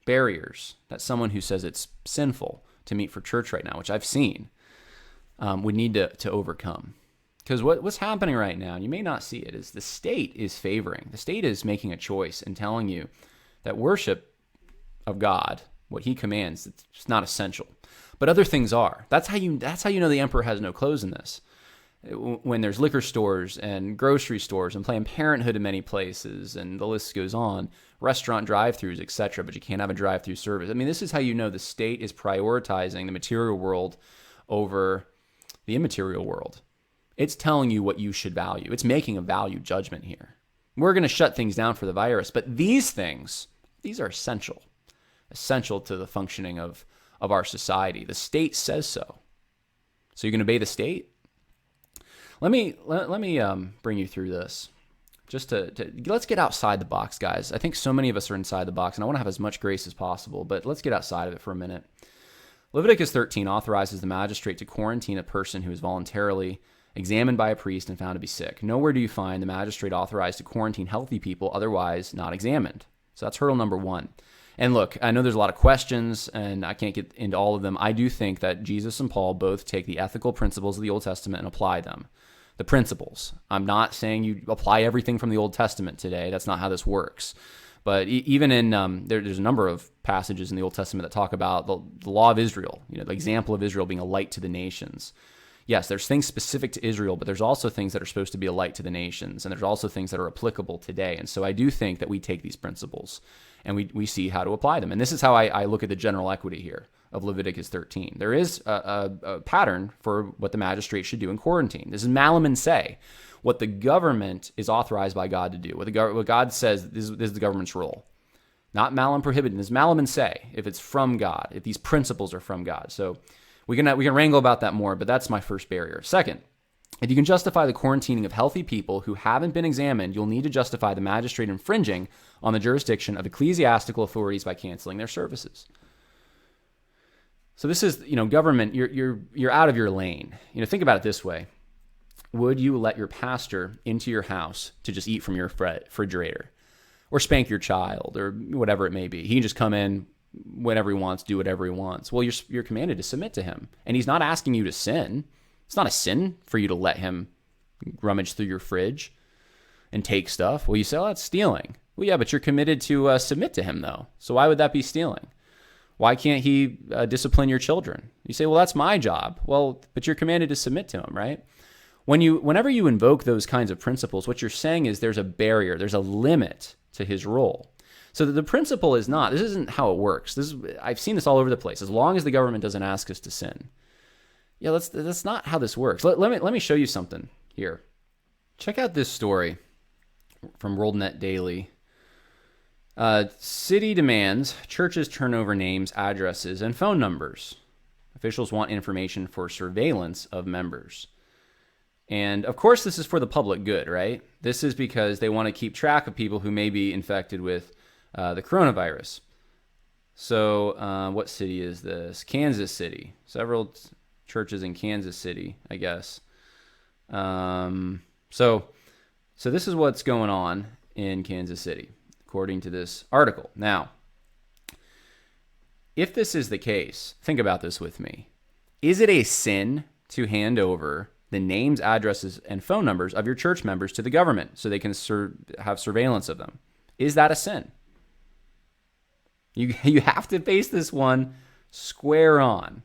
barriers that someone who says it's sinful to meet for church right now, which I've seen, would need to overcome. Because what's happening right now, and you may not see it, is the state is making a choice and telling you that worship of God, what he commands, it's not essential. But other things are. That's how you know the emperor has no clothes in this. When there's liquor stores and grocery stores and Planned Parenthood in many places, and the list goes on, restaurant drive-thrus, etc., but you can't have a drive-thru service. I mean, this is how you know the state is prioritizing the material world over the immaterial world. It's telling you what you should value. It's making a value judgment here. We're going to shut things down for the virus, but these are essential to the functioning of our society. The state says so. So you're going to obey the state? Let me bring you through this. Just to let's get outside the box, guys. I think so many of us are inside the box, and I want to have as much grace as possible, but let's get outside of it for a minute. Leviticus 13 authorizes the magistrate to quarantine a person who is voluntarily examined by a priest and found to be sick. Nowhere do you find the magistrate authorized to quarantine healthy people otherwise not examined. So that's hurdle number 1. And look, I know there's a lot of questions, and I can't get into all of them. I do think that Jesus and Paul both take the ethical principles of the Old Testament and apply them. The principles. I'm not saying you apply everything from the Old Testament today. That's not how this works. But even in, there's a number of passages in the Old Testament that talk about the law of Israel, the example of Israel being a light to the nations. Yes, there's things specific to Israel, but there's also things that are supposed to be a light to the nations, and there's also things that are applicable today. And so I do think that we take these principles and we see how to apply them. And this is how I look at the general equity here of Leviticus 13. There is a pattern for what the magistrate should do in quarantine. This is Malum and say, what the government is authorized by God to do. What God says, this is the government's role. Not Malum prohibited. This is Malum and say, if it's from God, if these principles are from God. So we can wrangle about that more, but that's my first barrier. Second, if you can justify the quarantining of healthy people who haven't been examined, you'll need to justify the magistrate infringing on the jurisdiction of ecclesiastical authorities by canceling their services. So this is, government, you're out of your lane. Think about it this way. Would you let your pastor into your house to just eat from your refrigerator or spank your child or whatever it may be? He can just come in whenever he wants, do whatever he wants. Well, you're commanded to submit to him, and he's not asking you to sin. It's not a sin for you to let him rummage through your fridge and take stuff. Well, you say, that's stealing. Well, yeah, but you're committed to submit to him, though. So why would that be stealing? Why can't he discipline your children? You say, well, that's my job. Well, but you're commanded to submit to him, right? Whenever you invoke those kinds of principles, what you're saying is there's a barrier, there's a limit to his role. So the principle is not, this isn't how it works. I've seen this all over the place. As long as the government doesn't ask us to sin. Yeah, that's not how this works. Let me show you something here. Check out this story from WorldNet Daily. City demands churches turn over names, addresses, and phone numbers. Officials want information for surveillance of members. And of course, this is for the public good, right? This is because they want to keep track of people who may be infected with the coronavirus. So what city is this? Kansas City. Several churches in Kansas City, I guess. So this is what's going on in Kansas City, according to this article. Now, if this is the case, think about this with me. Is it a sin to hand over the names, addresses, and phone numbers of your church members to the government so they can have surveillance of them? Is that a sin? You have to face this one square on.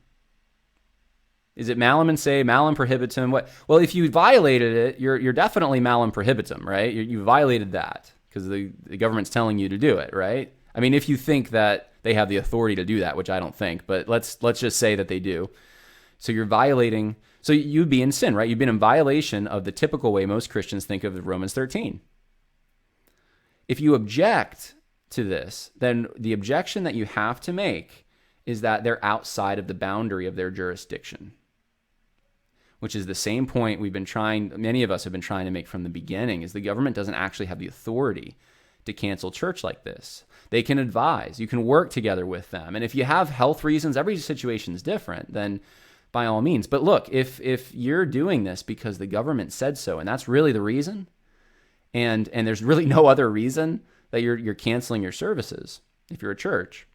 Is it malum and say, malum prohibitum? What? Well, if you violated it, you're definitely malum prohibitum, right? You violated that because the government's telling you to do it, right? I mean, if you think that they have the authority to do that, which I don't think, but let's just say that they do. So you're violating. So you'd be in sin, right? You've been in violation of the typical way most Christians think of Romans 13. If you object to this, then the objection that you have to make is that they're outside of the boundary of their jurisdiction, which is the same point many of us have been trying to make from the beginning, is the government doesn't actually have the authority to cancel church like this. They can advise. You can work together with them. And if you have health reasons, every situation is different, then by all means. But look, if you're doing this because the government said so, and that's really the reason, and there's really no other reason that you're canceling your services if you're a church,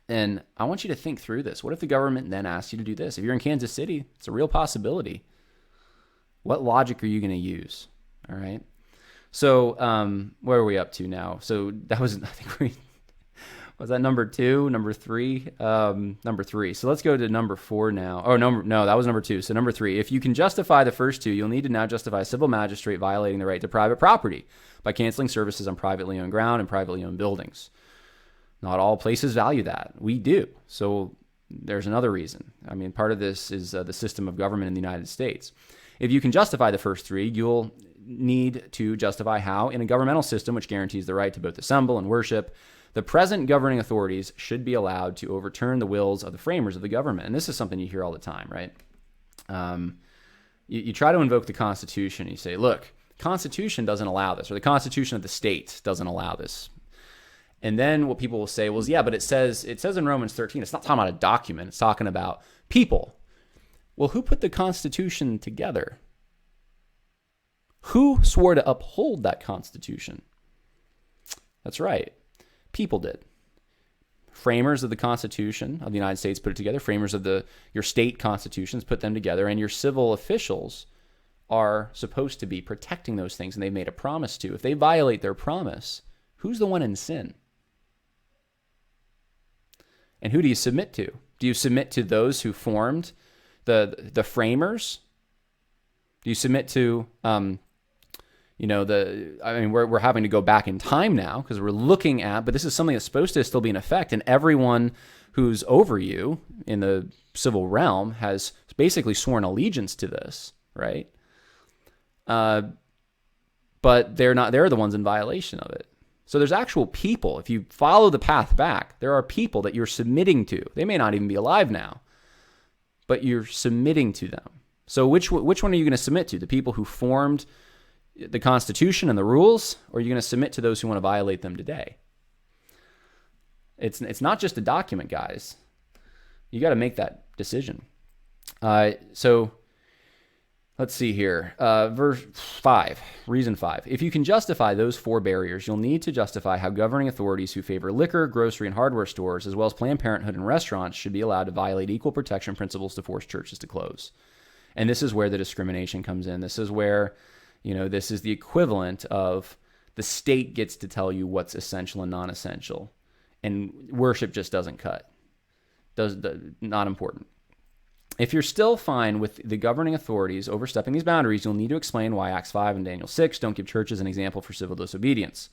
then I want you to think through this. What if the government then asks you to do this? If you're in Kansas City, it's a real possibility. What logic are you going to use? All right. So where are we up to now? So that was, I think was that number 2, number 3? Number 3. So let's go to number 4 now. Oh, no, that was number 2. So number 3, if you can justify the first 2, you'll need to now justify a civil magistrate violating the right to private property by canceling services on privately owned ground and privately owned buildings. Not all places value that. We do. So there's another reason. I mean, part of this is the system of government in the United States. If you can justify the first 3, you'll need to justify how, in a governmental system which guarantees the right to both assemble and worship, the present governing authorities should be allowed to overturn the wills of the framers of the government. And this is something you hear all the time, right? You try to invoke the Constitution. You say, look, Constitution doesn't allow this, or the Constitution of the state doesn't allow this. And then what people will say was, yeah, but it says in Romans 13, it's not talking about a document, it's talking about people. Well, who put the Constitution together? Who swore to uphold that Constitution? That's right. People did. Framers of the Constitution of the United States put it together. Framers of your state constitutions put them together. And your civil officials are supposed to be protecting those things, and they've made a promise to. If they violate their promise, who's the one in sin? And who do you submit to? Do you submit to those who formed the framers? Do you submit to we're having to go back in time now because we're looking at, but this is something that's supposed to still be in effect, and everyone who's over you in the civil realm has basically sworn allegiance to this, right? But they're the ones in violation of it. So there's actual people. If you follow the path back, there are people that you're submitting to. They may not even be alive now, but you're submitting to them. So which one are you going to submit to? The people who formed the Constitution and the rules, or are you going to submit to those who want to violate them today? It's not just a document, guys. You got to make that decision. So let's see here. Verse 5, reason 5. If you can justify those 4 barriers, you'll need to justify how governing authorities who favor liquor, grocery, and hardware stores, as well as Planned Parenthood and restaurants, should be allowed to violate equal protection principles to force churches to close. And this is where the discrimination comes in. This is where, this is the equivalent of the state gets to tell you what's essential and non-essential. And worship just doesn't cut. Not important. If you're still fine with the governing authorities overstepping these boundaries, you'll need to explain why Acts 5 and Daniel 6 don't give churches an example for civil disobedience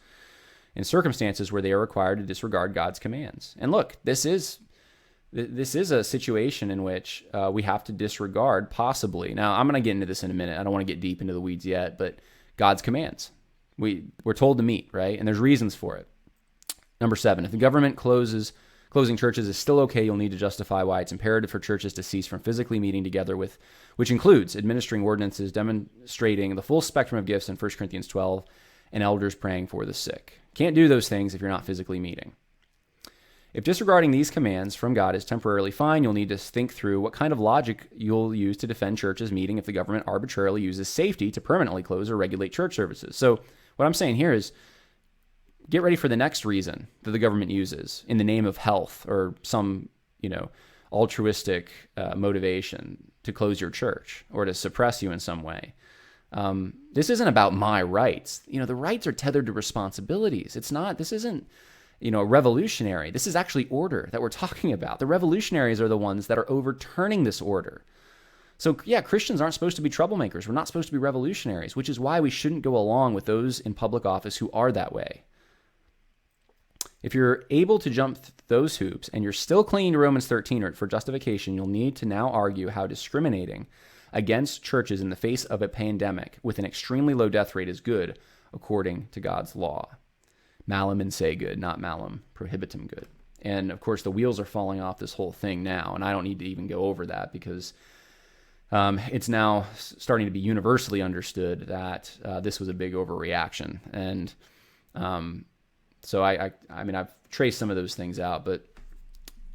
in circumstances where they are required to disregard God's commands. And look, this is a situation in which we have to disregard, possibly. Now, I'm going to get into this in a minute. I don't want to get deep into the weeds yet, but God's commands. We're told to meet, right? And there's reasons for it. Number 7, if the government closing churches is still okay, you'll need to justify why it's imperative for churches to cease from physically meeting together which includes administering ordinances, demonstrating the full spectrum of gifts in 1 Corinthians 12, and elders praying for the sick. Can't do those things if you're not physically meeting. If disregarding these commands from God is temporarily fine, you'll need to think through what kind of logic you'll use to defend churches meeting if the government arbitrarily uses safety to permanently close or regulate church services. So what I'm saying here is, get ready for the next reason that the government uses in the name of health or some, altruistic motivation to close your church or to suppress you in some way. This isn't about my rights. The rights are tethered to responsibilities. This isn't, revolutionary. This is actually order that we're talking about. The revolutionaries are the ones that are overturning this order. So yeah, Christians aren't supposed to be troublemakers. We're not supposed to be revolutionaries, which is why we shouldn't go along with those in public office who are that way. If you're able to jump those hoops and you're still clinging to Romans 13 for justification, you'll need to now argue how discriminating against churches in the face of a pandemic with an extremely low death rate is good according to God's law. Malum and say good, not malum prohibitum good. And of course, the wheels are falling off this whole thing now, and I don't need to even go over that because it's now starting to be universally understood that this was a big overreaction. And so I've traced some of those things out, but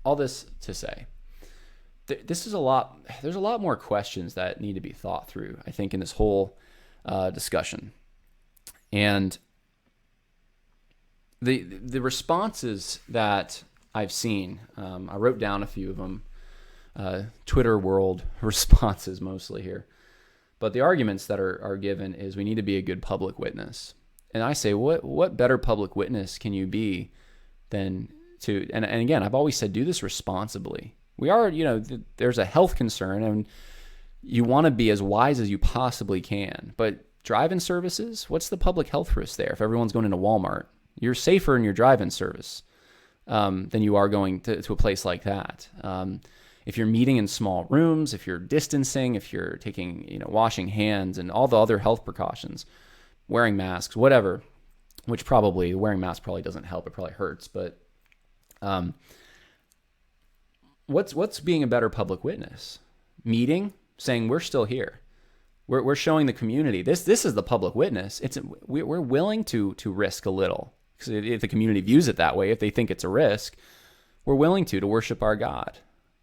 all this to say, there's a lot more questions that need to be thought through, I think, in this whole discussion. And the responses that I've seen, I wrote down a few of them, Twitter world responses mostly here, but the arguments that are given is we need to be a good public witness. And I say, what better public witness can you be than to, and again, I've always said, do this responsibly. We are, there's a health concern and you want to be as wise as you possibly can. But drive-in services, what's the public health risk there? If everyone's going into Walmart, you're safer in your drive-in service than you are going to a place like that. If you're meeting in small rooms, if you're distancing, if you're taking, washing hands and all the other health precautions, wearing masks, whatever, which probably wearing masks probably doesn't help. It probably hurts. But what's being a better public witness? Meeting, saying we're still here. We're showing the community this is the public witness. We're willing to risk a little, because if the community views it that way, if they think it's a risk, we're willing to worship our God.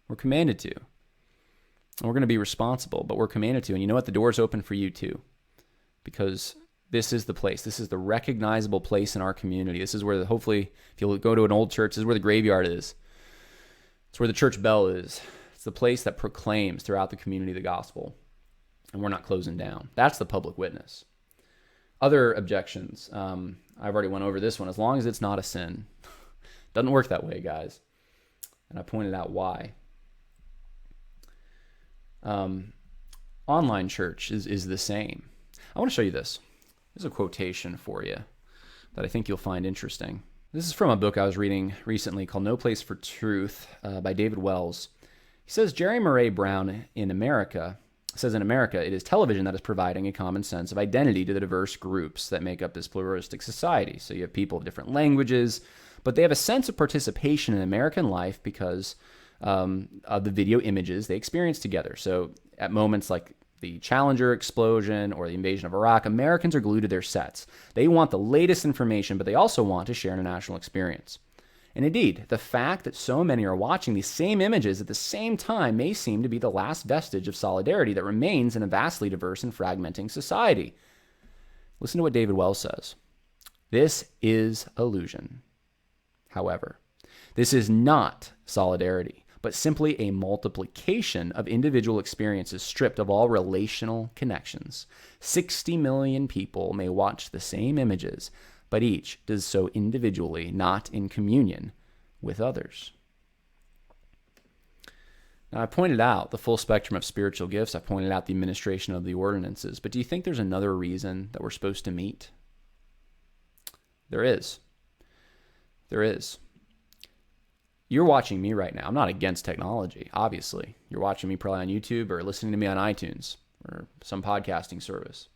We're commanded to. And we're going to be responsible, but we're commanded to. And you know what? The door's open for you too, because this is the place. This is the recognizable place in our community. This is where, hopefully, if you go to an old church, this is where the graveyard is. It's where the church bell is. It's the place that proclaims throughout the community the gospel. And we're not closing down. That's the public witness. Other objections. I've already went over this one. As long as it's not a sin. Doesn't work that way, guys. And I pointed out why. Online church is the same. I want to show you this. There's a quotation for you that I think you'll find interesting. This is from a book I was reading recently called No Place for Truth by David Wells. He says, Jerry Murray Brown in America it is television that is providing a common sense of identity to the diverse groups that make up this pluralistic society. So you have people of different languages, but they have a sense of participation in American life because of the video images they experience together. So at moments like the Challenger explosion or the invasion of Iraq, Americans are glued to their sets. They want the latest information, but they also want to share an national experience. And indeed, the fact that so many are watching these same images at the same time may seem to be the last vestige of solidarity that remains in a vastly diverse and fragmenting society. Listen to what David Wells says. This is illusion. However, this is not solidarity, but simply a multiplication of individual experiences stripped of all relational connections. 60 million people may watch the same images, but each does so individually, not in communion with others. Now, I pointed out the full spectrum of spiritual gifts. I pointed out the administration of the ordinances. But do you think there's another reason that we're supposed to meet? There is. There is. You're watching me right now. I'm not against technology, obviously. You're watching me probably on YouTube or listening to me on iTunes or some podcasting service.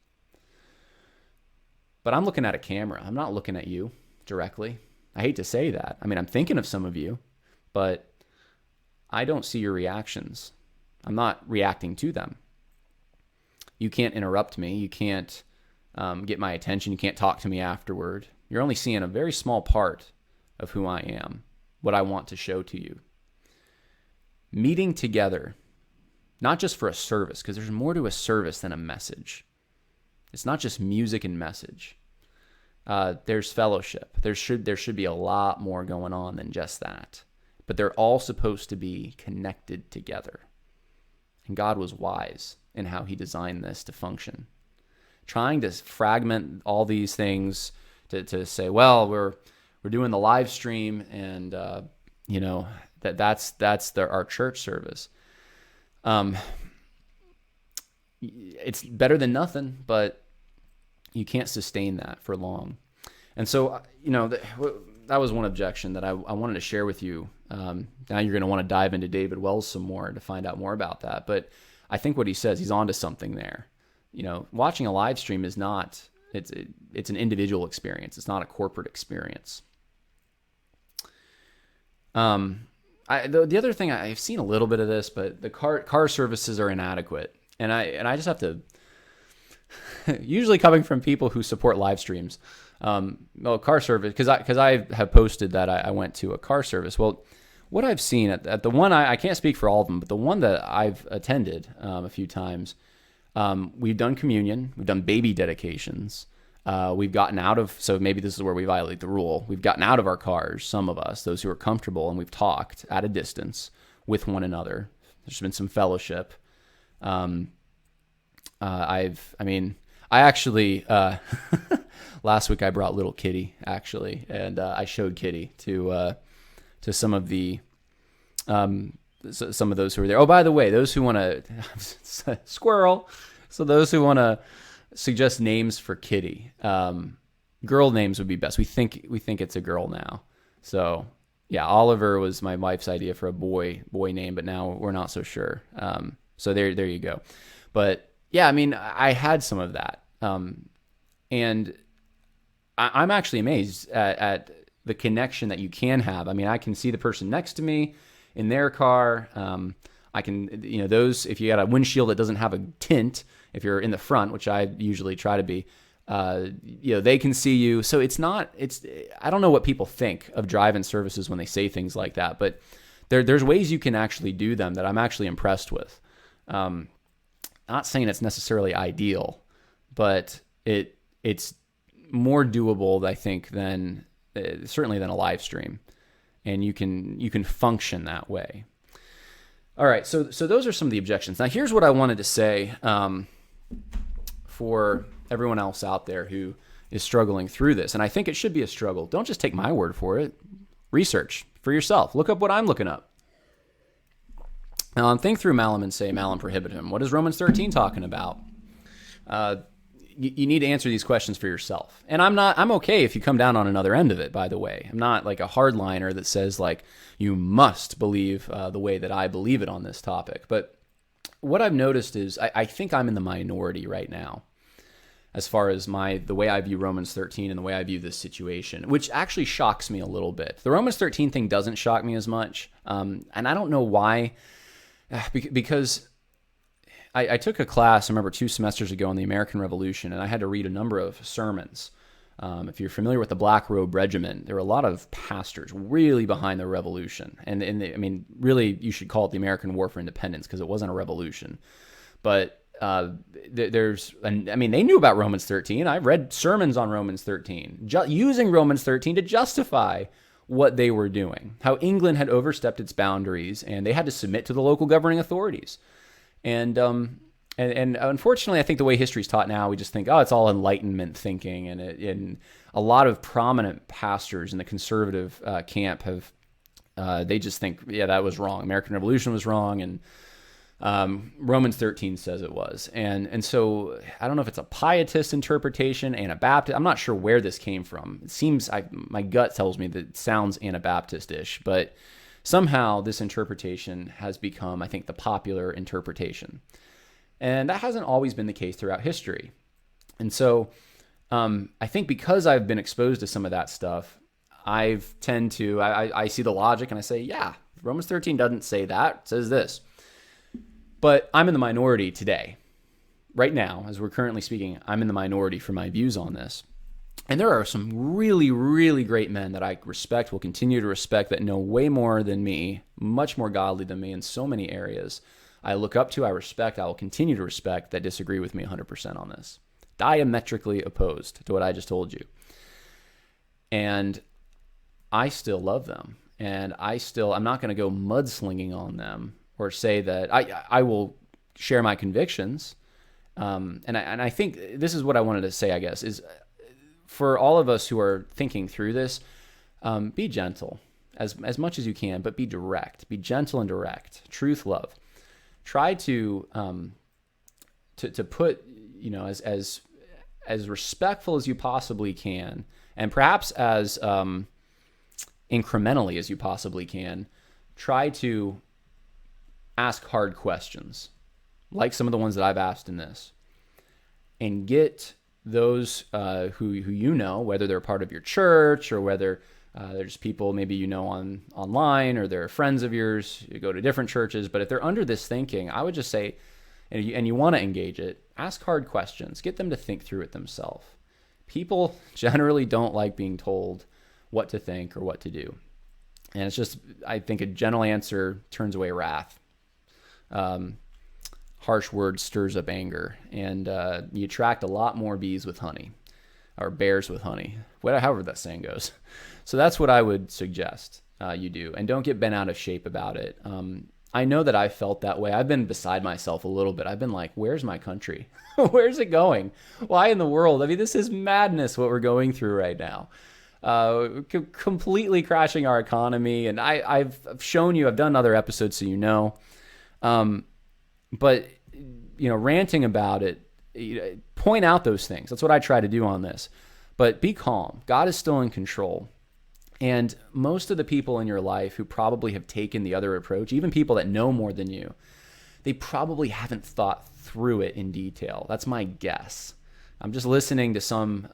But I'm looking at a camera. I'm not looking at you directly. I hate to say that. I mean, I'm thinking of some of you, but I don't see your reactions. I'm not reacting to them. You can't interrupt me. You can't get my attention. You can't talk to me afterward. You're only seeing a very small part of who I am, what I want to show to you. Meeting together, not just for a service, because there's more to a service than a message. It's not just music and message. There's fellowship. There should be a lot more going on than just that. But they're all supposed to be connected together. And God was wise in how he designed this to function. Trying to fragment all these things to say, well, we're doing the live stream and that's our church service. It's better than nothing, but you can't sustain that for long. And so, that was one objection that I wanted to share with you. Now you're going to want to dive into David Wells some more to find out more about that. But I think what he says, he's onto something there. Watching a live stream is not, it's an individual experience. It's not a corporate experience. The other thing, I've seen a little bit of this, but the car services are inadequate. And I just have to, usually coming from people who support live streams, car service, because I have posted that I went to a car service. Well, what I've seen at the one, I can't speak for all of them, but the one that I've attended a few times, we've done communion, we've done baby dedications, we've gotten out of, so maybe this is where we violate the rule, we've gotten out of our cars, some of us, those who are comfortable, and we've talked at a distance with one another. There's been some fellowship. I actually, last week I brought little Kitty actually, and I showed Kitty to some of the, some of those who were there. Oh, by the way, those who want to squirrel. So those who want to suggest names for Kitty, girl names would be best. We think it's a girl now. So yeah, Oliver was my wife's idea for a boy name, but now we're not so sure. So there you go. But yeah, I had some of that. And I'm actually amazed at the connection that you can have. I can see the person next to me in their car. I can, those, if you got a windshield that doesn't have a tint, if you're in the front, which I usually try to be, they can see you. So I don't know what people think of drive-in services when they say things like that, but there's ways you can actually do them that I'm actually impressed with. Not saying it's necessarily ideal, but it's more doable, I think, than certainly than a live stream, and you can function that way. All right, so those are some of the objections. Now, here's what I wanted to say for everyone else out there who is struggling through this, and I think it should be a struggle. Don't just take my word for it. Research for yourself. Look up what I'm looking up. Think through Malum and say, Malum prohibitum. What is Romans 13 talking about? you need to answer these questions for yourself. And I'm okay if you come down on another end of it, by the way. I'm not like a hardliner that says like, you must believe the way that I believe it on this topic. But what I've noticed is I think I'm in the minority right now as far as the way I view Romans 13 and the way I view this situation, which actually shocks me a little bit. The Romans 13 thing doesn't shock me as much. And I don't know why, because I took a class, I remember 2 semesters ago on the American Revolution, and I had to read a number of sermons. If you're familiar with the Black Robe Regiment, there were a lot of pastors really behind the revolution. And I mean, really, you should call it the American War for Independence because it wasn't a revolution. But they knew about Romans 13. I read sermons on Romans 13, using Romans 13 to justify what they were doing, how England had overstepped its boundaries, and they had to submit to the local governing authorities. And unfortunately, I think the way history is taught now, we just think, oh, it's all Enlightenment thinking. And a lot of prominent pastors in the conservative camp they just think, yeah, that was wrong. American Revolution was wrong, and Romans 13 says it was. And so I don't know if it's a pietist interpretation, Anabaptist. I'm not sure where this came from. It seems, my gut tells me that it sounds Anabaptist-ish, but somehow this interpretation has become, I think, the popular interpretation. And that hasn't always been the case throughout history. And so I think because I've been exposed to some of that stuff, I see the logic and I say, yeah, Romans 13 doesn't say that, it says this. But I'm in the minority today. Right now, as we're currently speaking, I'm in the minority for my views on this. And there are some really, really great men that I respect, will continue to respect, that know way more than me, much more godly than me in so many areas. I look up to, I respect, I will continue to respect, that disagree with me 100% on this. Diametrically opposed to what I just told you. And I still love them. And I'm not going to go mudslinging on them or say that I will share my convictions. And I think this is what I wanted to say, I guess, is for all of us who are thinking through this, be gentle as much as you can, but be direct. Be gentle and direct. Truth, love. Try to put, as respectful as you possibly can, and perhaps as incrementally as you possibly can. Try to ask hard questions, like some of the ones that I've asked in this, and get those who you know, whether they're part of your church or whether there's people maybe you know online or they're friends of yours, you go to different churches, but if they're under this thinking, I would just say, and you want to engage it, ask hard questions, get them to think through it themselves. People generally don't like being told what to think or what to do. And it's just, I think a gentle answer turns away wrath. Harsh words stirs up anger, and you attract a lot more bees with honey, or bears with honey, however that saying goes. So that's what I would suggest you do, and don't get bent out of shape about it. I know that I felt that way. I've been beside myself a little bit. I've been like, where's my country? Where's it going? Why in the world? I mean, this is madness what we're going through right now. Completely crashing our economy, and I've shown you, I've done other episodes so you know. But, ranting about it, point out those things. That's what I try to do on this. But be calm. God is still in control. And most of the people in your life who probably have taken the other approach, even people that know more than you, they probably haven't thought through it in detail. That's my guess. I'm just listening to some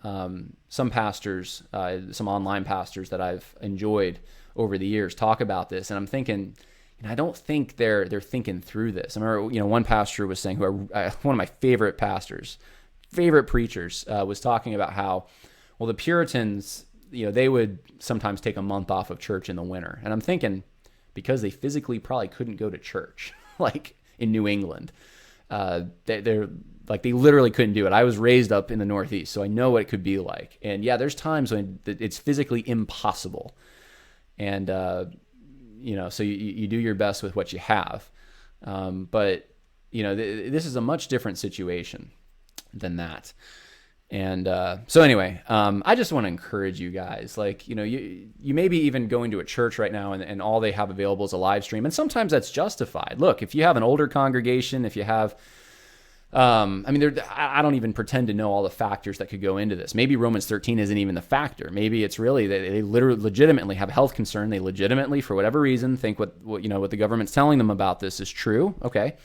pastors, some online pastors that I've enjoyed over the years talk about this, and I'm thinking, I don't think they're thinking through this. I remember, one pastor was saying, one of my favorite pastors, favorite preachers, was talking about how, well, the Puritans, they would sometimes take a month off of church in the winter. And I'm thinking, because they physically probably couldn't go to church, like in New England, they're like, they literally couldn't do it. I was raised up in the Northeast, so I know what it could be like. And yeah, there's times when it's physically impossible. And, so you do your best with what you have. But, this is a much different situation than that. And so anyway, I just want to encourage you guys, like, you may be even going to a church right now and all they have available is a live stream. And sometimes that's justified. Look, if you have an older congregation, if you have I mean, I don't even pretend to know all the factors that could go into this. Maybe Romans 13 isn't even the factor. Maybe it's really that they literally legitimately have a health concern. They legitimately, for whatever reason, think what the government's telling them about this is true. Okay.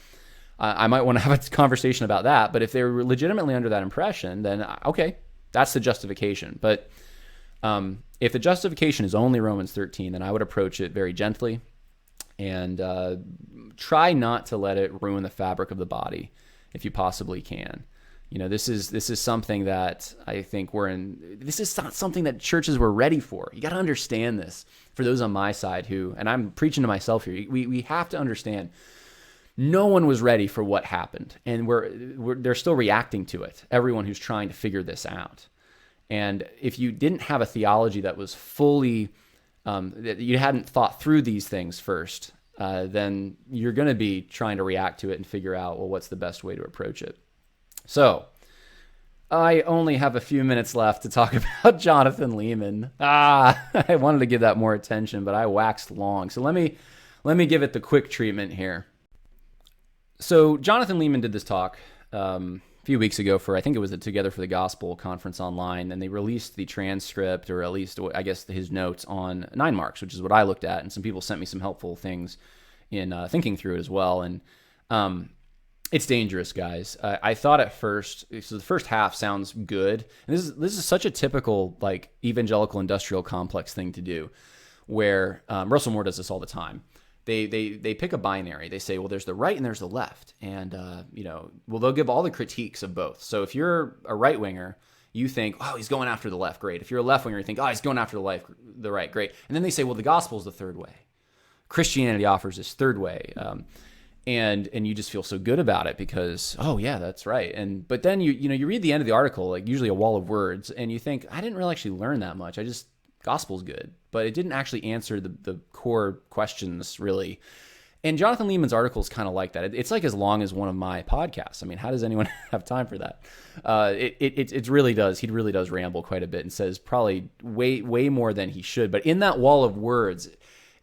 I might want to have a conversation about that. But if they're legitimately under that impression, then okay, that's the justification. But if the justification is only Romans 13, then I would approach it very gently and try not to let it ruin the fabric of the body if you possibly can. This is something that I think this is not something that churches were ready for. You got to understand this for those on my side and I'm preaching to myself here, we have to understand no one was ready for what happened, and they're still reacting to it. Everyone who's trying to figure this out. And if you didn't have a theology that was fully, that you hadn't thought through these things first, then you're going to be trying to react to it and figure out, well, what's the best way to approach it? So I only have a few minutes left to talk about Jonathan Leeman. I wanted to give that more attention, but I waxed long. So let me give it the quick treatment here. So Jonathan Leeman did this talk a few weeks ago for, I think it was the Together for the Gospel conference online, and they released the transcript, or at least, I guess, his notes on 9 Marks, which is what I looked at, and some people sent me some helpful things in thinking through it as well. And it's dangerous, guys. I thought at first, so the first half sounds good, and this is such a typical evangelical industrial complex thing to do, where Russell Moore does this all the time. They pick a binary. They say, well, there's the right and there's the left. And, they'll give all the critiques of both. So if you're a right winger, you think, oh, he's going after the left. Great. If you're a left winger, you think, oh, he's going after the right. Great. And then they say, well, the gospel is the third way. Christianity offers this third way. And you just feel so good about it because, oh yeah, that's right. But then you read the end of the article, usually a wall of words, and you think, I didn't really actually learn that much. Gospel's good, but it didn't actually answer the core questions, really. And Jonathan Leeman's article is kind of like that. It's like as long as one of my podcasts. I mean, how does anyone have time for that? It really does. He really does ramble quite a bit and says probably way more than he should. But in that wall of words,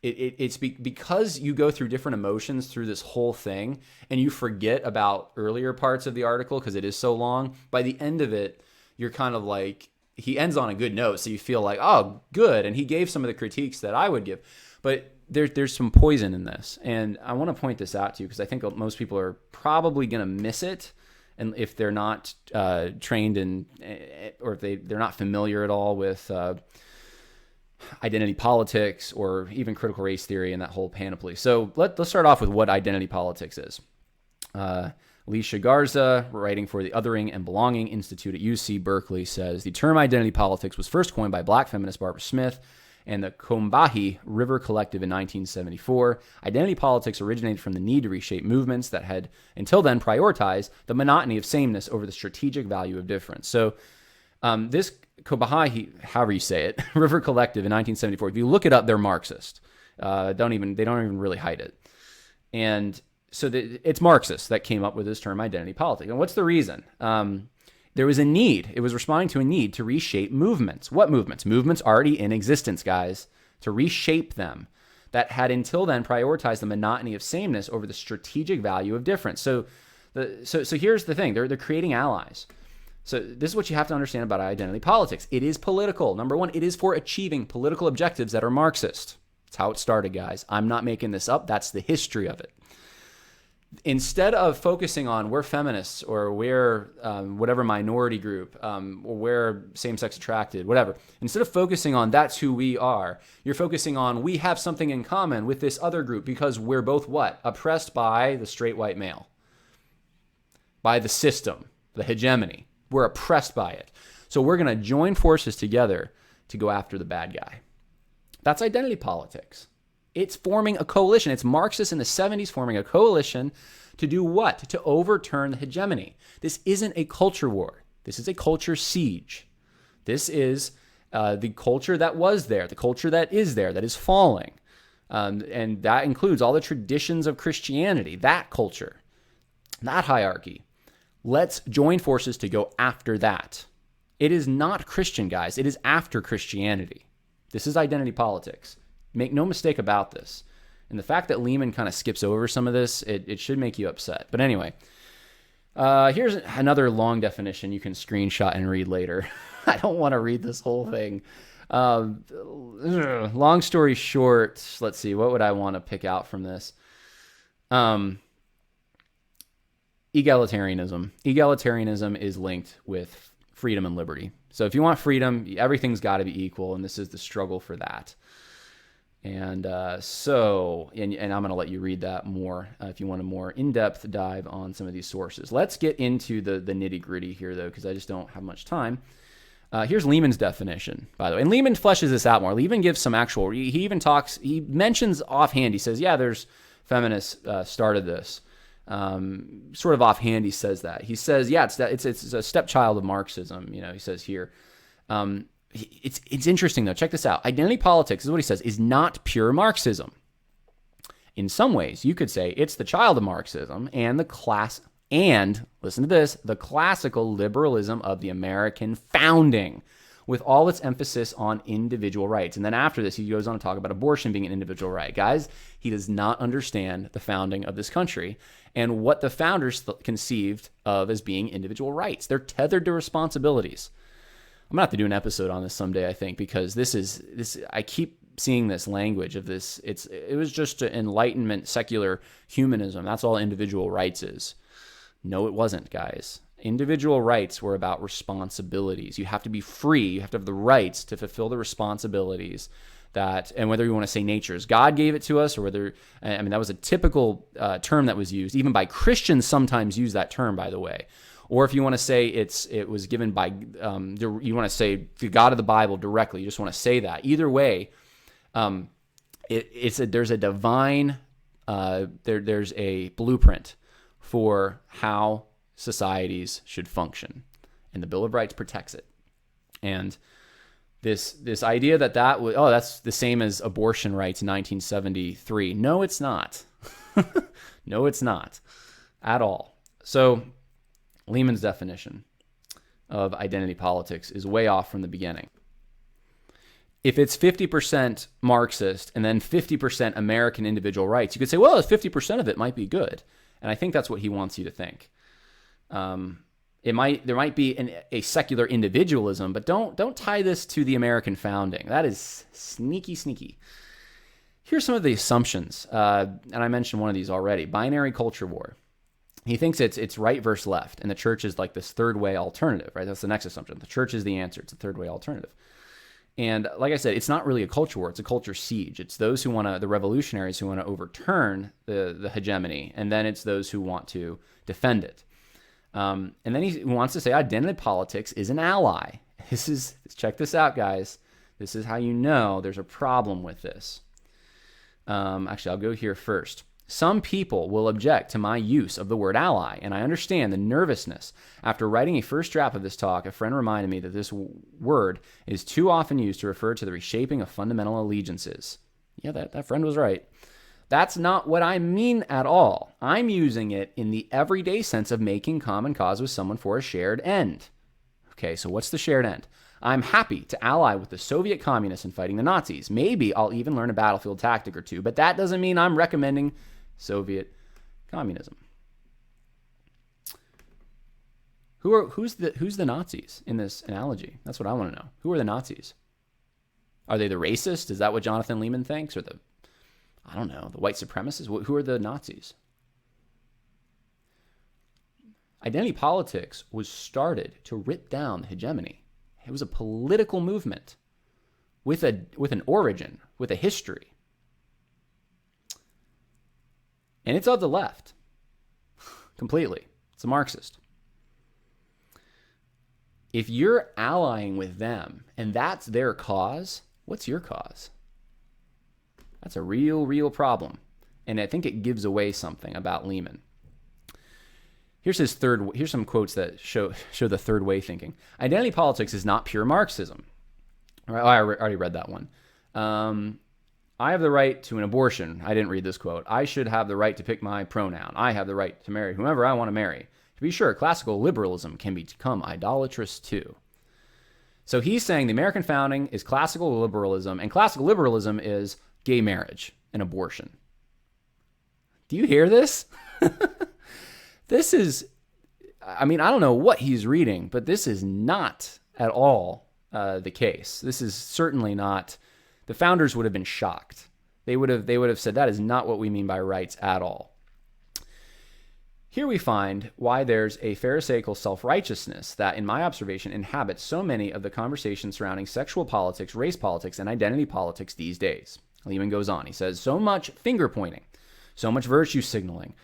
it's because you go through different emotions through this whole thing, and you forget about earlier parts of the article because it is so long. By the end of it, you're kind of like, he ends on a good note, so you feel like, oh, good. And he gave some of the critiques that I would give. But there's some poison in this. And I want to point this out to you because I think most people are probably going to miss it. And if they're not trained in, or if they're not familiar at all with identity politics or even critical race theory and that whole panoply. So let's start off with what identity politics is. Alicia Garza, writing for the Othering and Belonging Institute at UC Berkeley, says the term identity politics was first coined by Black feminist Barbara Smith and the Combahee River Collective in 1974. Identity politics originated from the need to reshape movements that had, until then, prioritized the monotony of sameness over the strategic value of difference. So this Combahee, however you say it, River Collective in 1974, if you look it up, they're Marxist. They don't even really hide it. And so it's Marxists that came up with this term identity politics. And what's the reason? There was a need. It was responding to a need to reshape movements. What movements? Movements already in existence, guys. To reshape them that had until then prioritized the monotony of sameness over the strategic value of difference. So here's the thing. They're creating allies. So this is what you have to understand about identity politics. It is political. Number one, it is for achieving political objectives that are Marxist. That's how it started, guys. I'm not making this up. That's the history of it. Instead of focusing on we're feminists or we're whatever minority group or we're same-sex attracted, whatever, instead of focusing on that's who we are, you're focusing on we have something in common with this other group because we're both what? Oppressed by the straight white male, by the system, the hegemony. We're oppressed by it. So we're going to join forces together to go after the bad guy. That's identity politics. It's forming a coalition. It's Marxists in the 70s forming a coalition to do what? To overturn the hegemony. This isn't a culture war. This is a culture siege. This is the culture that was there, the culture that is there, that is falling. And that includes all the traditions of Christianity, that culture, that hierarchy. Let's join forces to go after that. It is not Christian, guys. It is after Christianity. This is identity politics. Make no mistake about this. And the fact that Leeman kind of skips over some of this, it should make you upset. But anyway, Here's another long definition you can screenshot and read later. I don't want to read this whole thing. Long story short, let's see, what would I want to pick out from this? Egalitarianism. Egalitarianism is linked with freedom and liberty. So if you want freedom, everything's got to be equal, and this is the struggle for that. And I'm going to let you read that more if you want a more in-depth dive on some of these sources. Let's get into the nitty-gritty here, though, because I just don't have much time. Here's Leeman's definition, by the way. And Leeman fleshes this out more. Leeman gives some actual, he mentions offhand, he says, yeah, there's feminists started this. Sort of offhand, he says that. He says, yeah, it's a stepchild of Marxism, he says here. It's interesting, though. Check this out. Identity politics, is what he says, is not pure Marxism. In some ways, you could say it's the child of Marxism and listen to this, the classical liberalism of the American founding, with all its emphasis on individual rights. And then after this, he goes on to talk about abortion being an individual right. Guys, he does not understand the founding of this country and what the founders conceived of as being individual rights. They're tethered to responsibilities. I'm going to have to do an episode on this someday, I think, because I keep seeing this language of this. It was just Enlightenment, secular humanism. That's all individual rights is. No, it wasn't, guys. Individual rights were about responsibilities. You have to be free. You have to have the rights to fulfill the responsibilities and whether you want to say nature's God gave it to us, or whether, that was a typical term that was used. Even by Christians sometimes use that term, by the way. Or if you want to say it was given by, you want to say the God of the Bible directly, you just want to say that. Either way, there's a divine, there's a blueprint for how societies should function, and the Bill of Rights protects it. And this idea that's the same as abortion rights in 1973. No, it's not. No, it's not at all. So Leeman's definition of identity politics is way off from the beginning. If it's 50% Marxist and then 50% American individual rights, you could say, well, 50% of it might be good. And I think that's what he wants you to think. There might be a secular individualism, but don't tie this to the American founding. That is sneaky. Here's some of the assumptions, and I mentioned one of these already. Binary culture war. He thinks it's right versus left, and the church is like this third way alternative, right? That's the next assumption. The church is the answer. It's a third way alternative. And like I said, it's not really a culture war. It's a culture siege. It's those the revolutionaries who want to overturn the hegemony, and then it's those who want to defend it. And then he wants to say identity politics is an ally. Check this out, guys. This is how you know there's a problem with this. Actually, I'll go here first. Some people will object to my use of the word ally, and I understand the nervousness. After writing a first draft of this talk, a friend reminded me that this word is too often used to refer to the reshaping of fundamental allegiances. Yeah, that friend was right. That's not what I mean at all. I'm using it in the everyday sense of making common cause with someone for a shared end. Okay, so what's the shared end? I'm happy to ally with the Soviet communists in fighting the Nazis. Maybe I'll even learn a battlefield tactic or two, but that doesn't mean I'm recommending Soviet communism. Who's the Nazis in this analogy? That's what I want to know. Who are the Nazis? Are they the racist? Is that what Jonathan Leeman thinks? Or the white supremacists? Who are the Nazis? Identity politics was started to rip down the hegemony. It was a political movement with an origin, with a history. And it's of the left. Completely. It's a Marxist. If you're allying with them and that's their cause, what's your cause? That's a real problem. And I think it gives away something about Leeman. Here's some quotes that show the third way thinking. Identity politics is not pure Marxism. All right, I already read that one. I have the right to an abortion. I didn't read this quote. I should have the right to pick my pronoun. I have the right to marry whomever I want to marry. To be sure, classical liberalism can become idolatrous too. So he's saying the American founding is classical liberalism, and classical liberalism is gay marriage and abortion. Do you hear this? This is I mean, I don't know what he's reading, but this is not at all the case. This is certainly not. The founders would have been shocked. They would have said that is not what we mean by rights at all. Here we find why there's a Pharisaical self-righteousness that, in my observation, inhabits so many of the conversations surrounding sexual politics, race politics, and identity politics these days. Leeman goes on. He says, so much finger-pointing, so much virtue signaling,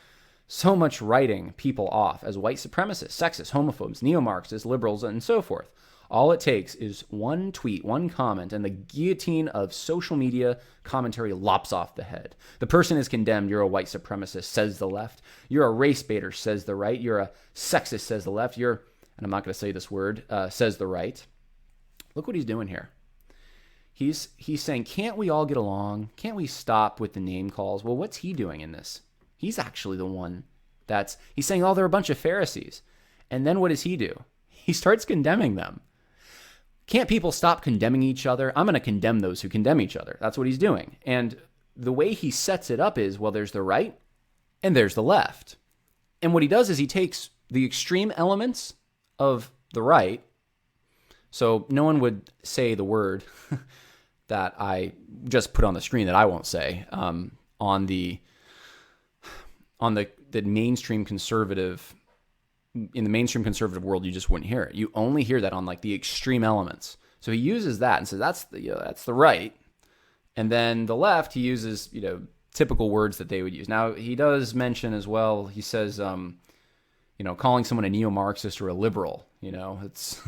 so much writing people off as white supremacists, sexists, homophobes, neo-Marxists, liberals, and so forth. All it takes is one tweet, one comment, and the guillotine of social media commentary lops off the head. The person is condemned. You're a white supremacist, says the left. You're a race baiter, says the right. You're a sexist, says the left. You're, and I'm not going to say this word, says the right. Look what he's doing here. He's saying, can't we all get along? Can't we stop with the name calls? Well, what's he doing in this? He's actually the one he's saying, oh, they're a bunch of Pharisees. And then what does he do? He starts condemning them. Can't people stop condemning each other? I'm going to condemn those who condemn each other. That's what he's doing. And the way he sets it up is, well, there's the right and there's the left. And what he does is he takes the extreme elements of the right. So no one would say the word that I just put on the screen that I won't say on the mainstream conservative. In the mainstream conservative world, you just wouldn't hear it. You only hear that on like the extreme elements. So he uses that and says that's the right, and then the left he uses typical words that they would use. Now he does mention as well. He says calling someone a neo-Marxist or a liberal. It's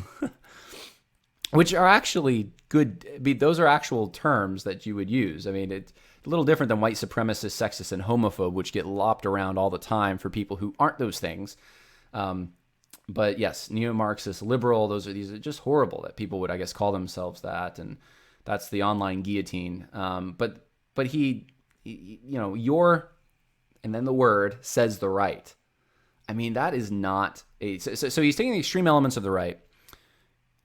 which are actually good. Those are actual terms that you would use. I mean, it's a little different than white supremacist, sexist, and homophobe, which get lopped around all the time for people who aren't those things. But yes, neo-Marxist, liberal, these are just horrible that people would, I guess, call themselves that. And that's the online guillotine. But your, and then the word says the right. I mean, that is not so he's taking the extreme elements of the right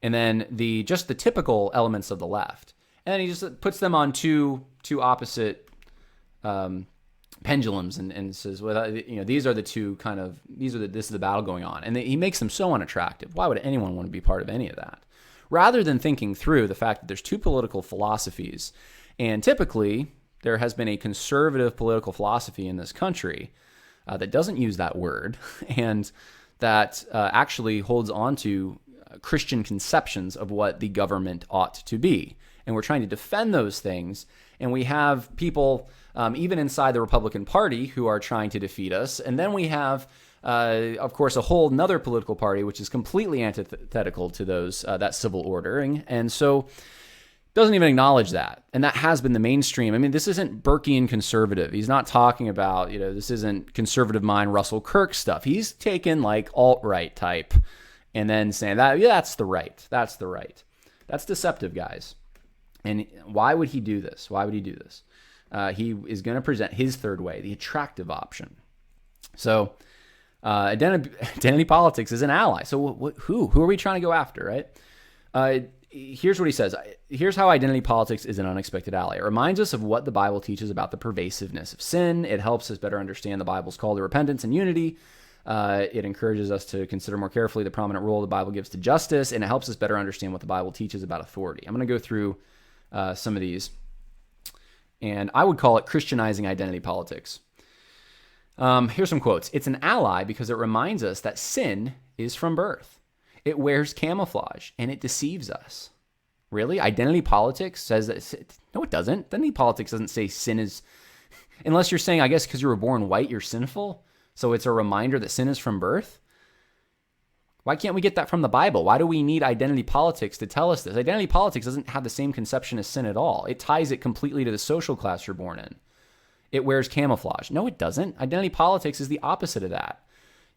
and then the typical elements of the left. And then he just puts them on two opposite, pendulums and says, well, these are the two this is the battle going on. And he makes them so unattractive. Why would anyone want to be part of any of that? Rather than thinking through the fact that there's two political philosophies, and typically there has been a conservative political philosophy in this country that doesn't use that word and that actually holds on to Christian conceptions of what the government ought to be. And we're trying to defend those things. And we have people, even inside the Republican Party, who are trying to defeat us. And then we have, of course, a whole nother political party, which is completely antithetical to those that civil ordering. And so doesn't even acknowledge that. And that has been the mainstream. I mean, this isn't Burkean conservative. He's not talking about, this isn't conservative mind Russell Kirk stuff. He's taken like alt-right type and then saying that's the right. That's the right. That's deceptive, guys. And why would he do this? He is going to present his third way, the attractive option. So identity politics is an ally. So who are we trying to go after, right? Here's what he says. Here's how identity politics is an unexpected ally. It reminds us of what the Bible teaches about the pervasiveness of sin. It helps us better understand the Bible's call to repentance and unity. It encourages us to consider more carefully the prominent role the Bible gives to justice, and it helps us better understand what the Bible teaches about authority. I'm going to go through some of these, and I would call it Christianizing identity politics. Here's some quotes. It's an ally because it reminds us that sin is from birth. It wears camouflage, and it deceives us. Really? Identity politics says that? No, it doesn't. Identity politics doesn't say sin is, unless you're saying, I guess, because you were born white, you're sinful. So it's a reminder that sin is from birth. Why can't we get that from the Bible? Why do we need identity politics to tell us this? Identity politics doesn't have the same conception as sin at all. It ties it completely to the social class you're born in. It wears camouflage. No, it doesn't. Identity politics is the opposite of that.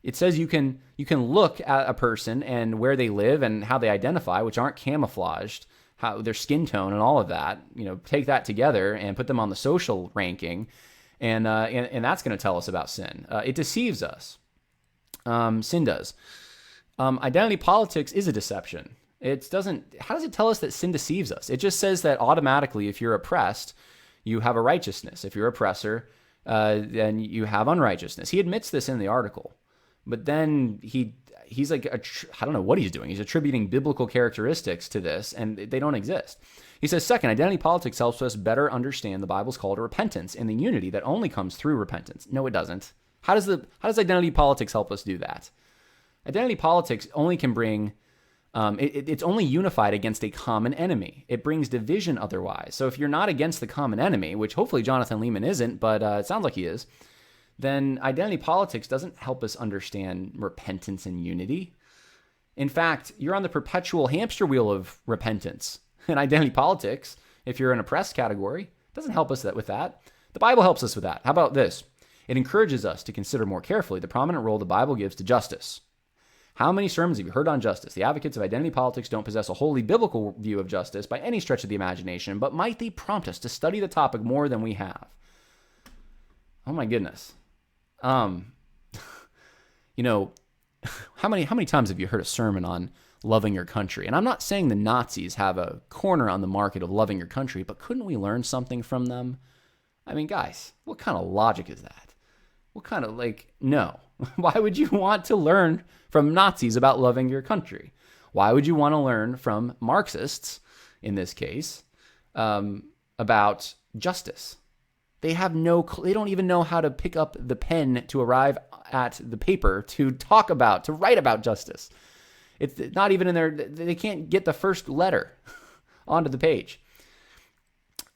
It says you can look at a person and where they live and how they identify, which aren't camouflaged, how their skin tone and all of that. Take that together and put them on the social ranking, and that's going to tell us about sin. It deceives us. Sin does. Identity politics is a deception. How does it tell us that sin deceives us? It just says that automatically, if you're oppressed, you have a righteousness. If you're oppressor, then you have unrighteousness. He admits this in the article. But then he's like, I don't know what he's doing. He's attributing biblical characteristics to this, and they don't exist. He says, second, identity politics helps us better understand the Bible's call to repentance and the unity that only comes through repentance. No, it doesn't. How does identity politics help us do that? Identity politics only can bring, it's only unified against a common enemy. It brings division otherwise. So if you're not against the common enemy, which hopefully Jonathan Leeman isn't, but it sounds like he is, then identity politics doesn't help us understand repentance and unity. In fact, you're on the perpetual hamster wheel of repentance. And identity politics, if you're in a oppressed category, doesn't help us with that. The Bible helps us with that. How about this? It encourages us to consider more carefully the prominent role the Bible gives to justice. How many sermons have you heard on justice? The advocates of identity politics don't possess a wholly biblical view of justice by any stretch of the imagination, but might they prompt us to study the topic more than we have? Oh my goodness. How many times have you heard a sermon on loving your country? And I'm not saying the Nazis have a corner on the market of loving your country, but couldn't we learn something from them? I mean, guys, what kind of logic is that? What kind of, no. Why would you want to learn from Nazis about loving your country? Why would you want to learn from Marxists, in this case, about justice? They don't even know how to pick up the pen to arrive at the paper to write about justice. It's not even in there. They can't get the first letter onto the page.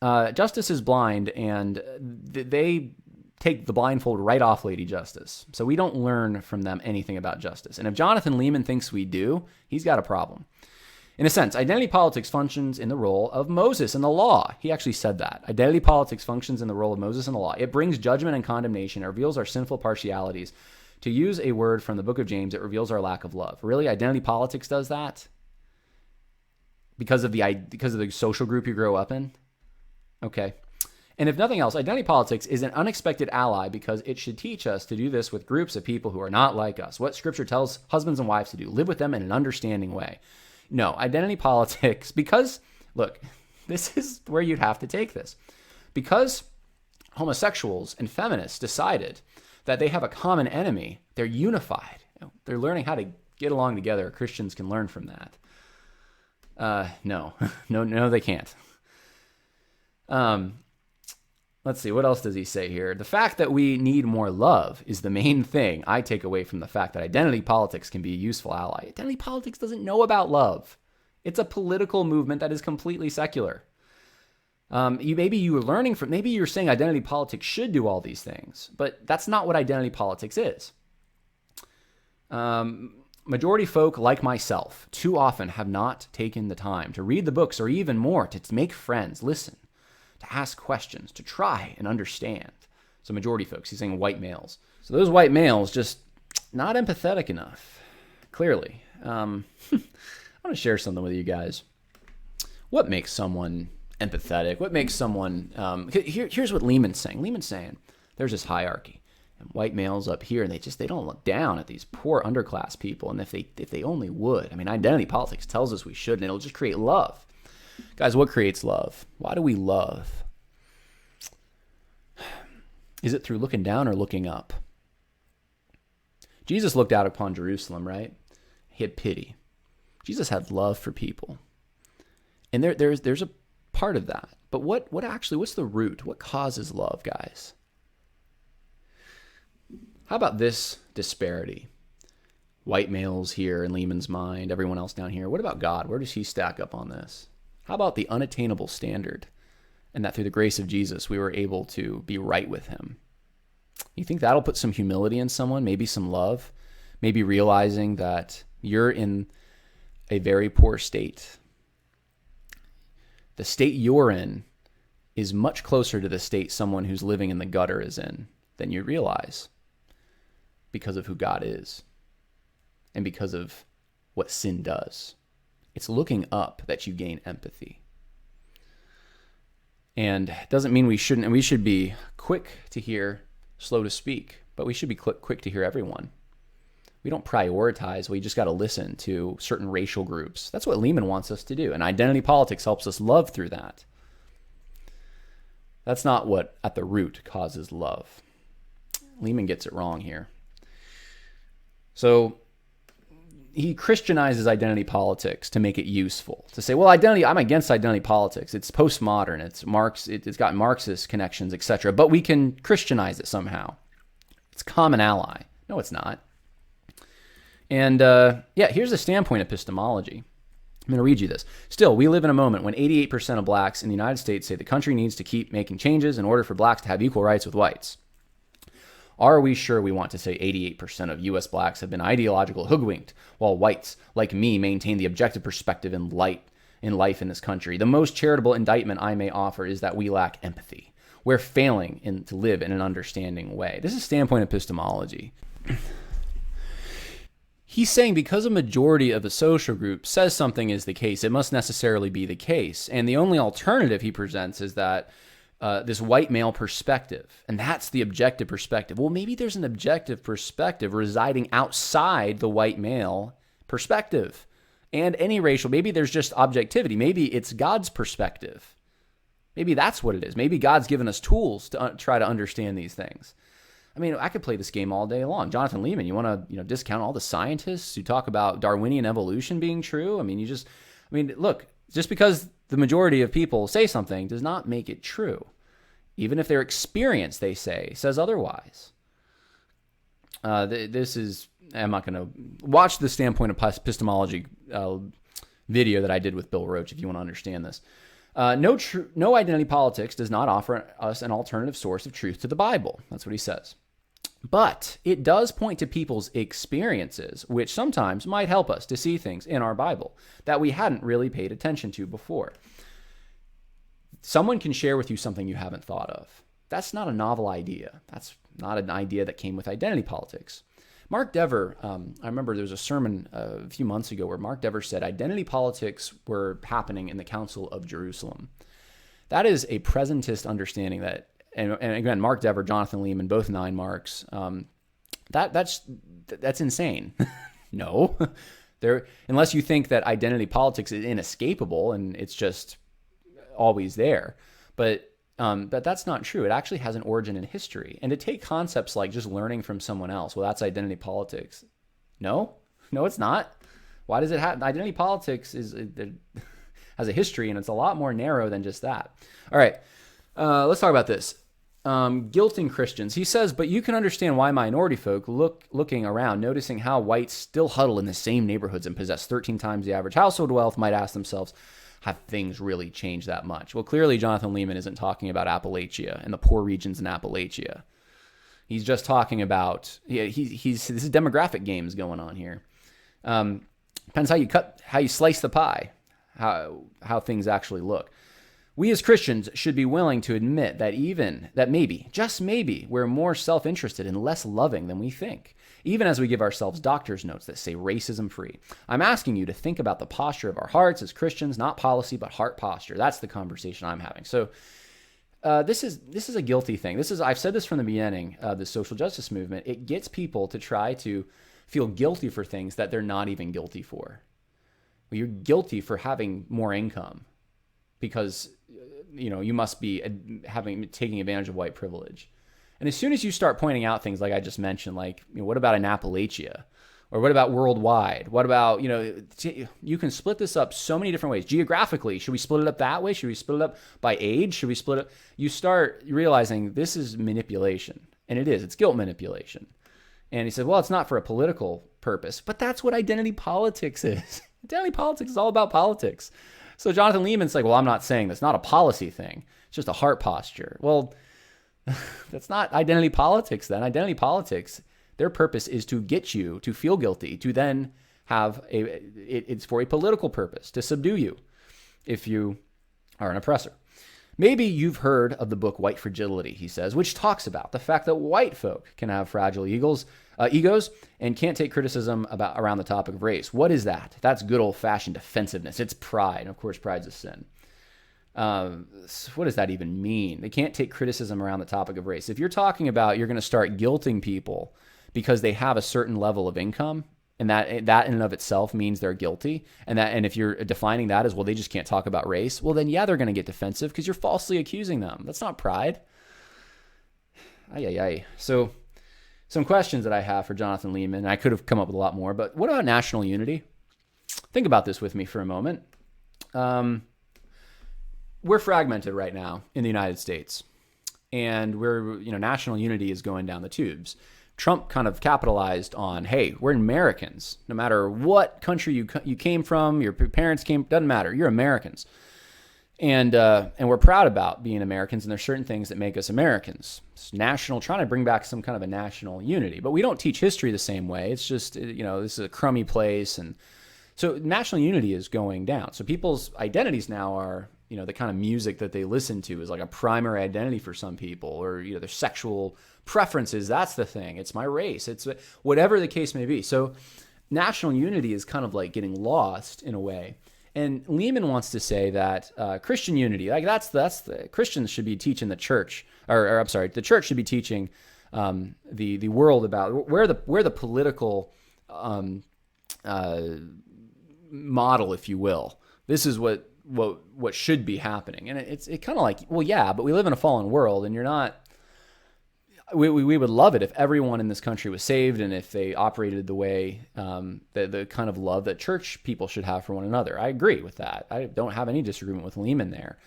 Justice is blind, and they take the blindfold right off Lady Justice. So we don't learn from them anything about justice. And if Jonathan Leeman thinks we do, he's got a problem. In a sense, identity politics functions in the role of Moses in the law. He actually said that. Identity politics functions in the role of Moses in the law. It brings judgment and condemnation. It reveals our sinful partialities. To use a word from the book of James, it reveals our lack of love. Really, identity politics does that? Because of the social group you grow up in? Okay. And if nothing else, identity politics is an unexpected ally because it should teach us to do this with groups of people who are not like us. What Scripture tells husbands and wives to do, live with them in an understanding way. No, identity politics, because, look, this is where you'd have to take this. Because homosexuals and feminists decided that they have a common enemy, they're unified. They're learning how to get along together. Christians can learn from that. No, they can't. Let's see, what else does he say here? The fact that we need more love is the main thing I take away from the fact that identity politics can be a useful ally. Identity politics doesn't know about love. It's a political movement that is completely secular. Maybe you're saying identity politics should do all these things, but that's not what identity politics is. Majority folk like myself too often have not taken the time to read the books or even more to make friends, listen, to ask questions, to try and understand. So majority folks, he's saying white males. So those white males just not empathetic enough, clearly. I want to share something with you guys. What makes someone empathetic? What makes someone... here's what Leeman's saying. Leeman's saying there's this hierarchy. And white males up here, and they don't look down at these poor underclass people. And if they only would. I mean, identity politics tells us we should, and it'll just create love. Guys, what creates love? Why do we love? Is it through looking down or looking up? Jesus looked out upon Jerusalem, right? He had pity. Jesus had love for people. And there's a part of that. But what's the root? What causes love, guys? How about this disparity? White males here in Leeman's mind, everyone else down here. What about God? Where does he stack up on this? How about the unattainable standard, and that through the grace of Jesus, we were able to be right with him? You think that'll put some humility in someone, maybe some love, maybe realizing that you're in a very poor state. The state you're in is much closer to the state someone who's living in the gutter is in than you realize because of who God is and because of what sin does. It's looking up that you gain empathy. And it doesn't mean we shouldn't, and we should be quick to hear, slow to speak, but we should be quick to hear everyone. We don't prioritize. We just got to listen to certain racial groups. That's what Leeman wants us to do. And identity politics helps us love through that. That's not what at the root causes love. Leeman gets it wrong here. So he Christianizes identity politics to make it useful. To say, well, I'm against identity politics. It's postmodern. It's got Marxist connections, etc. But we can Christianize it somehow. It's common ally. No, it's not. And here's the standpoint epistemology. I'm going to read you this. Still, we live in a moment when 88% of blacks in the United States say the country needs to keep making changes in order for blacks to have equal rights with whites. Are we sure we want to say 88% of U.S. blacks have been ideological hoodwinked, while whites, like me, maintain the objective perspective in life in this country? The most charitable indictment I may offer is that we lack empathy. We're failing to live in an understanding way. This is standpoint epistemology. He's saying because a majority of the social group says something is the case, it must necessarily be the case. And the only alternative he presents is that this white male perspective, and that's the objective perspective. Well, maybe there's an objective perspective residing outside the white male perspective and any racial. Maybe there's just objectivity. Maybe it's God's perspective. Maybe that's what it is. Maybe God's given us tools to try to understand these things. I mean, I could play this game all day long. Jonathan Leeman, you want to discount all the scientists who talk about Darwinian evolution being true? I mean, look, just because the majority of people say something does not make it true. Even if their experience, they say, says otherwise. I'm not going to watch the standpoint of epistemology video that I did with Bill Roach if you want to understand this. No identity politics does not offer us an alternative source of truth to the Bible. That's what he says. But it does point to people's experiences, which sometimes might help us to see things in our Bible that we hadn't really paid attention to before. Someone can share with you something you haven't thought of. That's not a novel idea. That's not an idea that came with identity politics. Mark Dever, I remember there was a sermon a few months ago where Mark Dever said identity politics were happening in the Council of Jerusalem. That is a presentist understanding that, and again, Mark Dever, Jonathan Leeman, both 9 marks. That's insane. No, unless you think that identity politics is inescapable and it's just always there. But that's not true. It actually has an origin in history. And to take concepts like just learning from someone else, well, that's identity politics. No, it's not. Why does it happen? Identity politics has a history, and it's a lot more narrow than just that. All right, let's talk about this. Guilting Christians. He says, but you can understand why minority folk looking around, noticing how whites still huddle in the same neighborhoods and possess 13 times the average household wealth, might ask themselves, have things really changed that much? Well, clearly Jonathan Leeman isn't talking about Appalachia and the poor regions in Appalachia. He's just talking about, this is demographic games going on here. Depends how you slice the pie, how things actually look. We as Christians should be willing to admit that maybe, just maybe, we're more self-interested and less loving than we think, even as we give ourselves doctor's notes that say racism free. I'm asking you to think about the posture of our hearts as Christians, not policy, but heart posture. That's the conversation I'm having. So this is a guilty thing. I've said this from the beginning of the social justice movement. It gets people to try to feel guilty for things that they're not even guilty for. Well, you're guilty for having more income because you must be taking advantage of white privilege. And as soon as you start pointing out things like I just mentioned, like, what about in Appalachia? Or what about worldwide? What about, you can split this up so many different ways. Geographically, should we split it up that way? Should we split it up by age? Should we split it? You start realizing this is manipulation. And it is. It's guilt manipulation. And he said, well, it's not for a political purpose. But that's what identity politics is. Identity politics is all about politics. So Jonathan Leeman's like, well, I'm not saying that's not a policy thing. It's just a heart posture. Well, that's not identity politics then. Identity politics, their purpose is to get you to feel guilty, to then have it's for a political purpose, to subdue you if you are an oppressor. Maybe you've heard of the book White Fragility, he says, which talks about the fact that white folk can have fragile egos and can't take criticism around the topic of race. What is that? That's good old-fashioned defensiveness. It's pride. And of course, pride's a sin. What does that even mean? They can't take criticism around the topic of race. If you're talking about you're going to start guilting people because they have a certain level of income, and that in and of itself means they're guilty, and if you're defining that as, well, they just can't talk about race, well, then yeah, they're going to get defensive because you're falsely accusing them. That's not pride. So some questions that I have for Jonathan Leeman. I could have come up with a lot more, but what about national unity? Think about this with me for a moment. We're fragmented right now in the United States, and national unity is going down the tubes. Trump kind of capitalized on, hey, we're Americans. No matter what country you came from, your parents came, doesn't matter. You're Americans. And we're proud about being Americans, and there's certain things that make us Americans. It's trying to bring back some kind of a national unity. But we don't teach history the same way. It's just, this is a crummy place. And so national unity is going down. So people's identities now are, the kind of music that they listen to is like a primary identity for some people, or, their sexual preferences. That's the thing. It's my race. It's whatever the case may be. So national unity is kind of like getting lost in a way. And Leeman wants to say that Christian unity, like that's the Christians should be teaching the church, the church should be teaching the world about where the political model, if you will. This is what should be happening, and it kind of like, well, yeah, but we live in a fallen world, and you're not. We would love it if everyone in this country was saved, and if they operated the way the kind of love that church people should have for one another. I agree with that. I don't have any disagreement with Leeman there,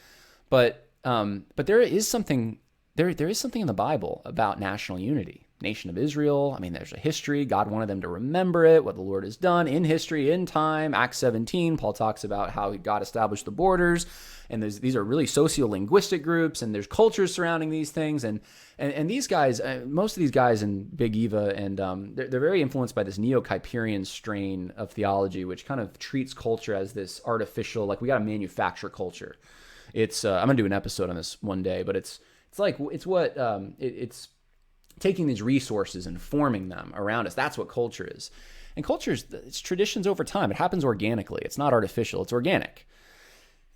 but there is something there is something in the Bible about national unity. Nation of Israel. I mean, there's a history. God wanted them to remember it, what the Lord has done in history, in time. Acts 17, Paul talks about how God established the borders, and these are really sociolinguistic groups, and there's cultures surrounding these things, and these guys, most of these guys in Big Eva, and they're very influenced by this Neo-Kuyperian strain of theology, which kind of treats culture as this artificial, like we got to manufacture culture. It's I'm gonna do an episode on this one day, but it's taking these resources and forming them around us. That's what culture is. And culture is, it's traditions over time. It happens organically. It's not artificial. It's organic.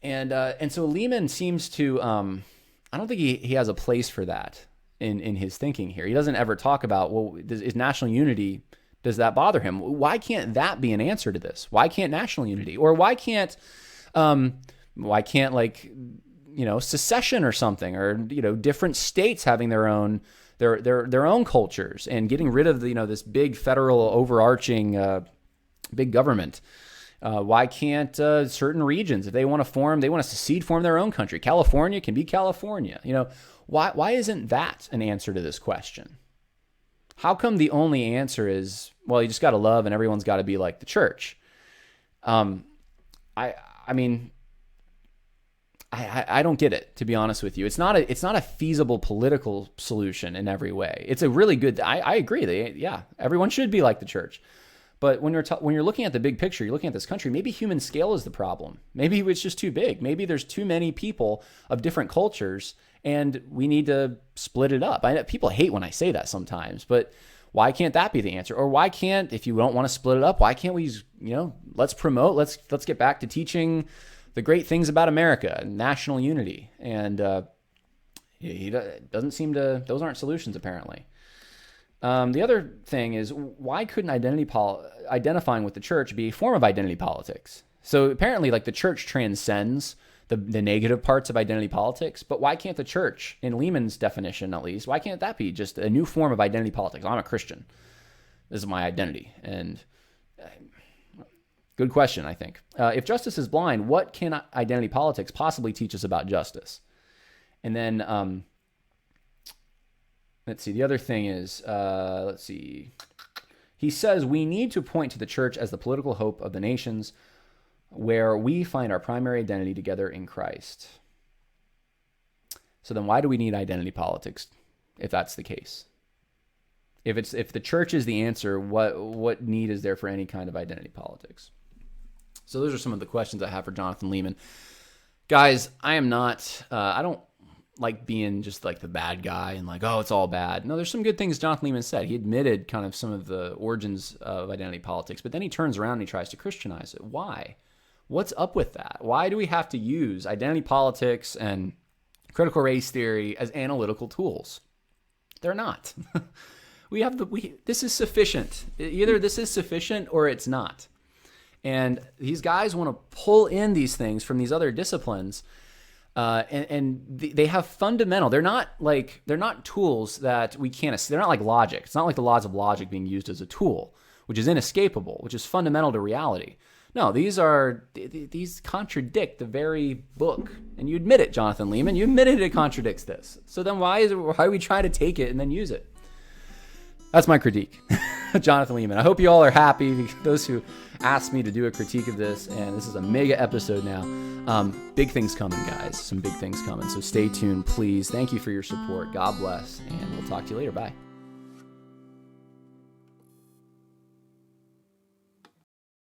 And so Leeman seems to, I don't think he has a place for that in his thinking here. He doesn't ever talk about, well, is national unity, does that bother him? Why can't that be an answer to this? Why can't national unity? Or why can't like, secession or something, or, different states having their own cultures, and getting rid of this big federal overarching big government. Why can't certain regions, if they want to secede, form their own country? California can be California. Why isn't that an answer to this question? How come the only answer is, well, you just got to love and everyone's got to be like the church? I don't get it, to be honest with you. It's not a feasible political solution in every way. It's a really good. I agree. Everyone should be like the church. But when you're looking at the big picture, you're looking at this country. Maybe human scale is the problem. Maybe it's just too big. Maybe there's too many people of different cultures, and we need to split it up. I know people hate when I say that sometimes, but why can't that be the answer? Or why can't, if you don't want to split it up, why can't we? Let's promote. Let's get back to teaching the great things about America, national unity. And he doesn't seem to, those aren't solutions apparently. The other thing is, why couldn't identifying with the church be a form of identity politics? So apparently, like, the church transcends the negative parts of identity politics, but why can't the church, in Leeman's definition at least, why can't that be just a new form of identity politics? I'm a Christian. This is my identity. And good question, I think. If justice is blind, what can identity politics possibly teach us about justice? And then, let's see, the other thing is, he says we need to point to the church as the political hope of the nations, where we find our primary identity together in Christ. So then why do we need identity politics if that's the case? If the church is the answer, what need is there for any kind of identity politics? So those are some of the questions I have for Jonathan Leeman. Guys, I am not, I don't like being just like the bad guy and like, oh, it's all bad. No, there's some good things Jonathan Leeman said. He admitted kind of some of the origins of identity politics, but then he turns around and he tries to Christianize it. Why? What's up with that? Why do we have to use identity politics and critical race theory as analytical tools? They're not. This is sufficient. Either this is sufficient or it's not. And these guys want to pull in these things from these other disciplines. They have fundamental. They're not tools that we can't. They're not like logic. It's not like the laws of logic being used as a tool, which is inescapable, which is fundamental to reality. No, these contradict the very book, and you admit it, Jonathan Leeman. You admitted it contradicts this. So then why are we trying to take it and then use it? That's my critique, Jonathan Leeman. I hope you all are happy. Those who asked me to do a critique of this, and this is a mega episode now. Big things coming, guys. Some big things coming. So stay tuned, please. Thank you for your support. God bless, and we'll talk to you later. Bye.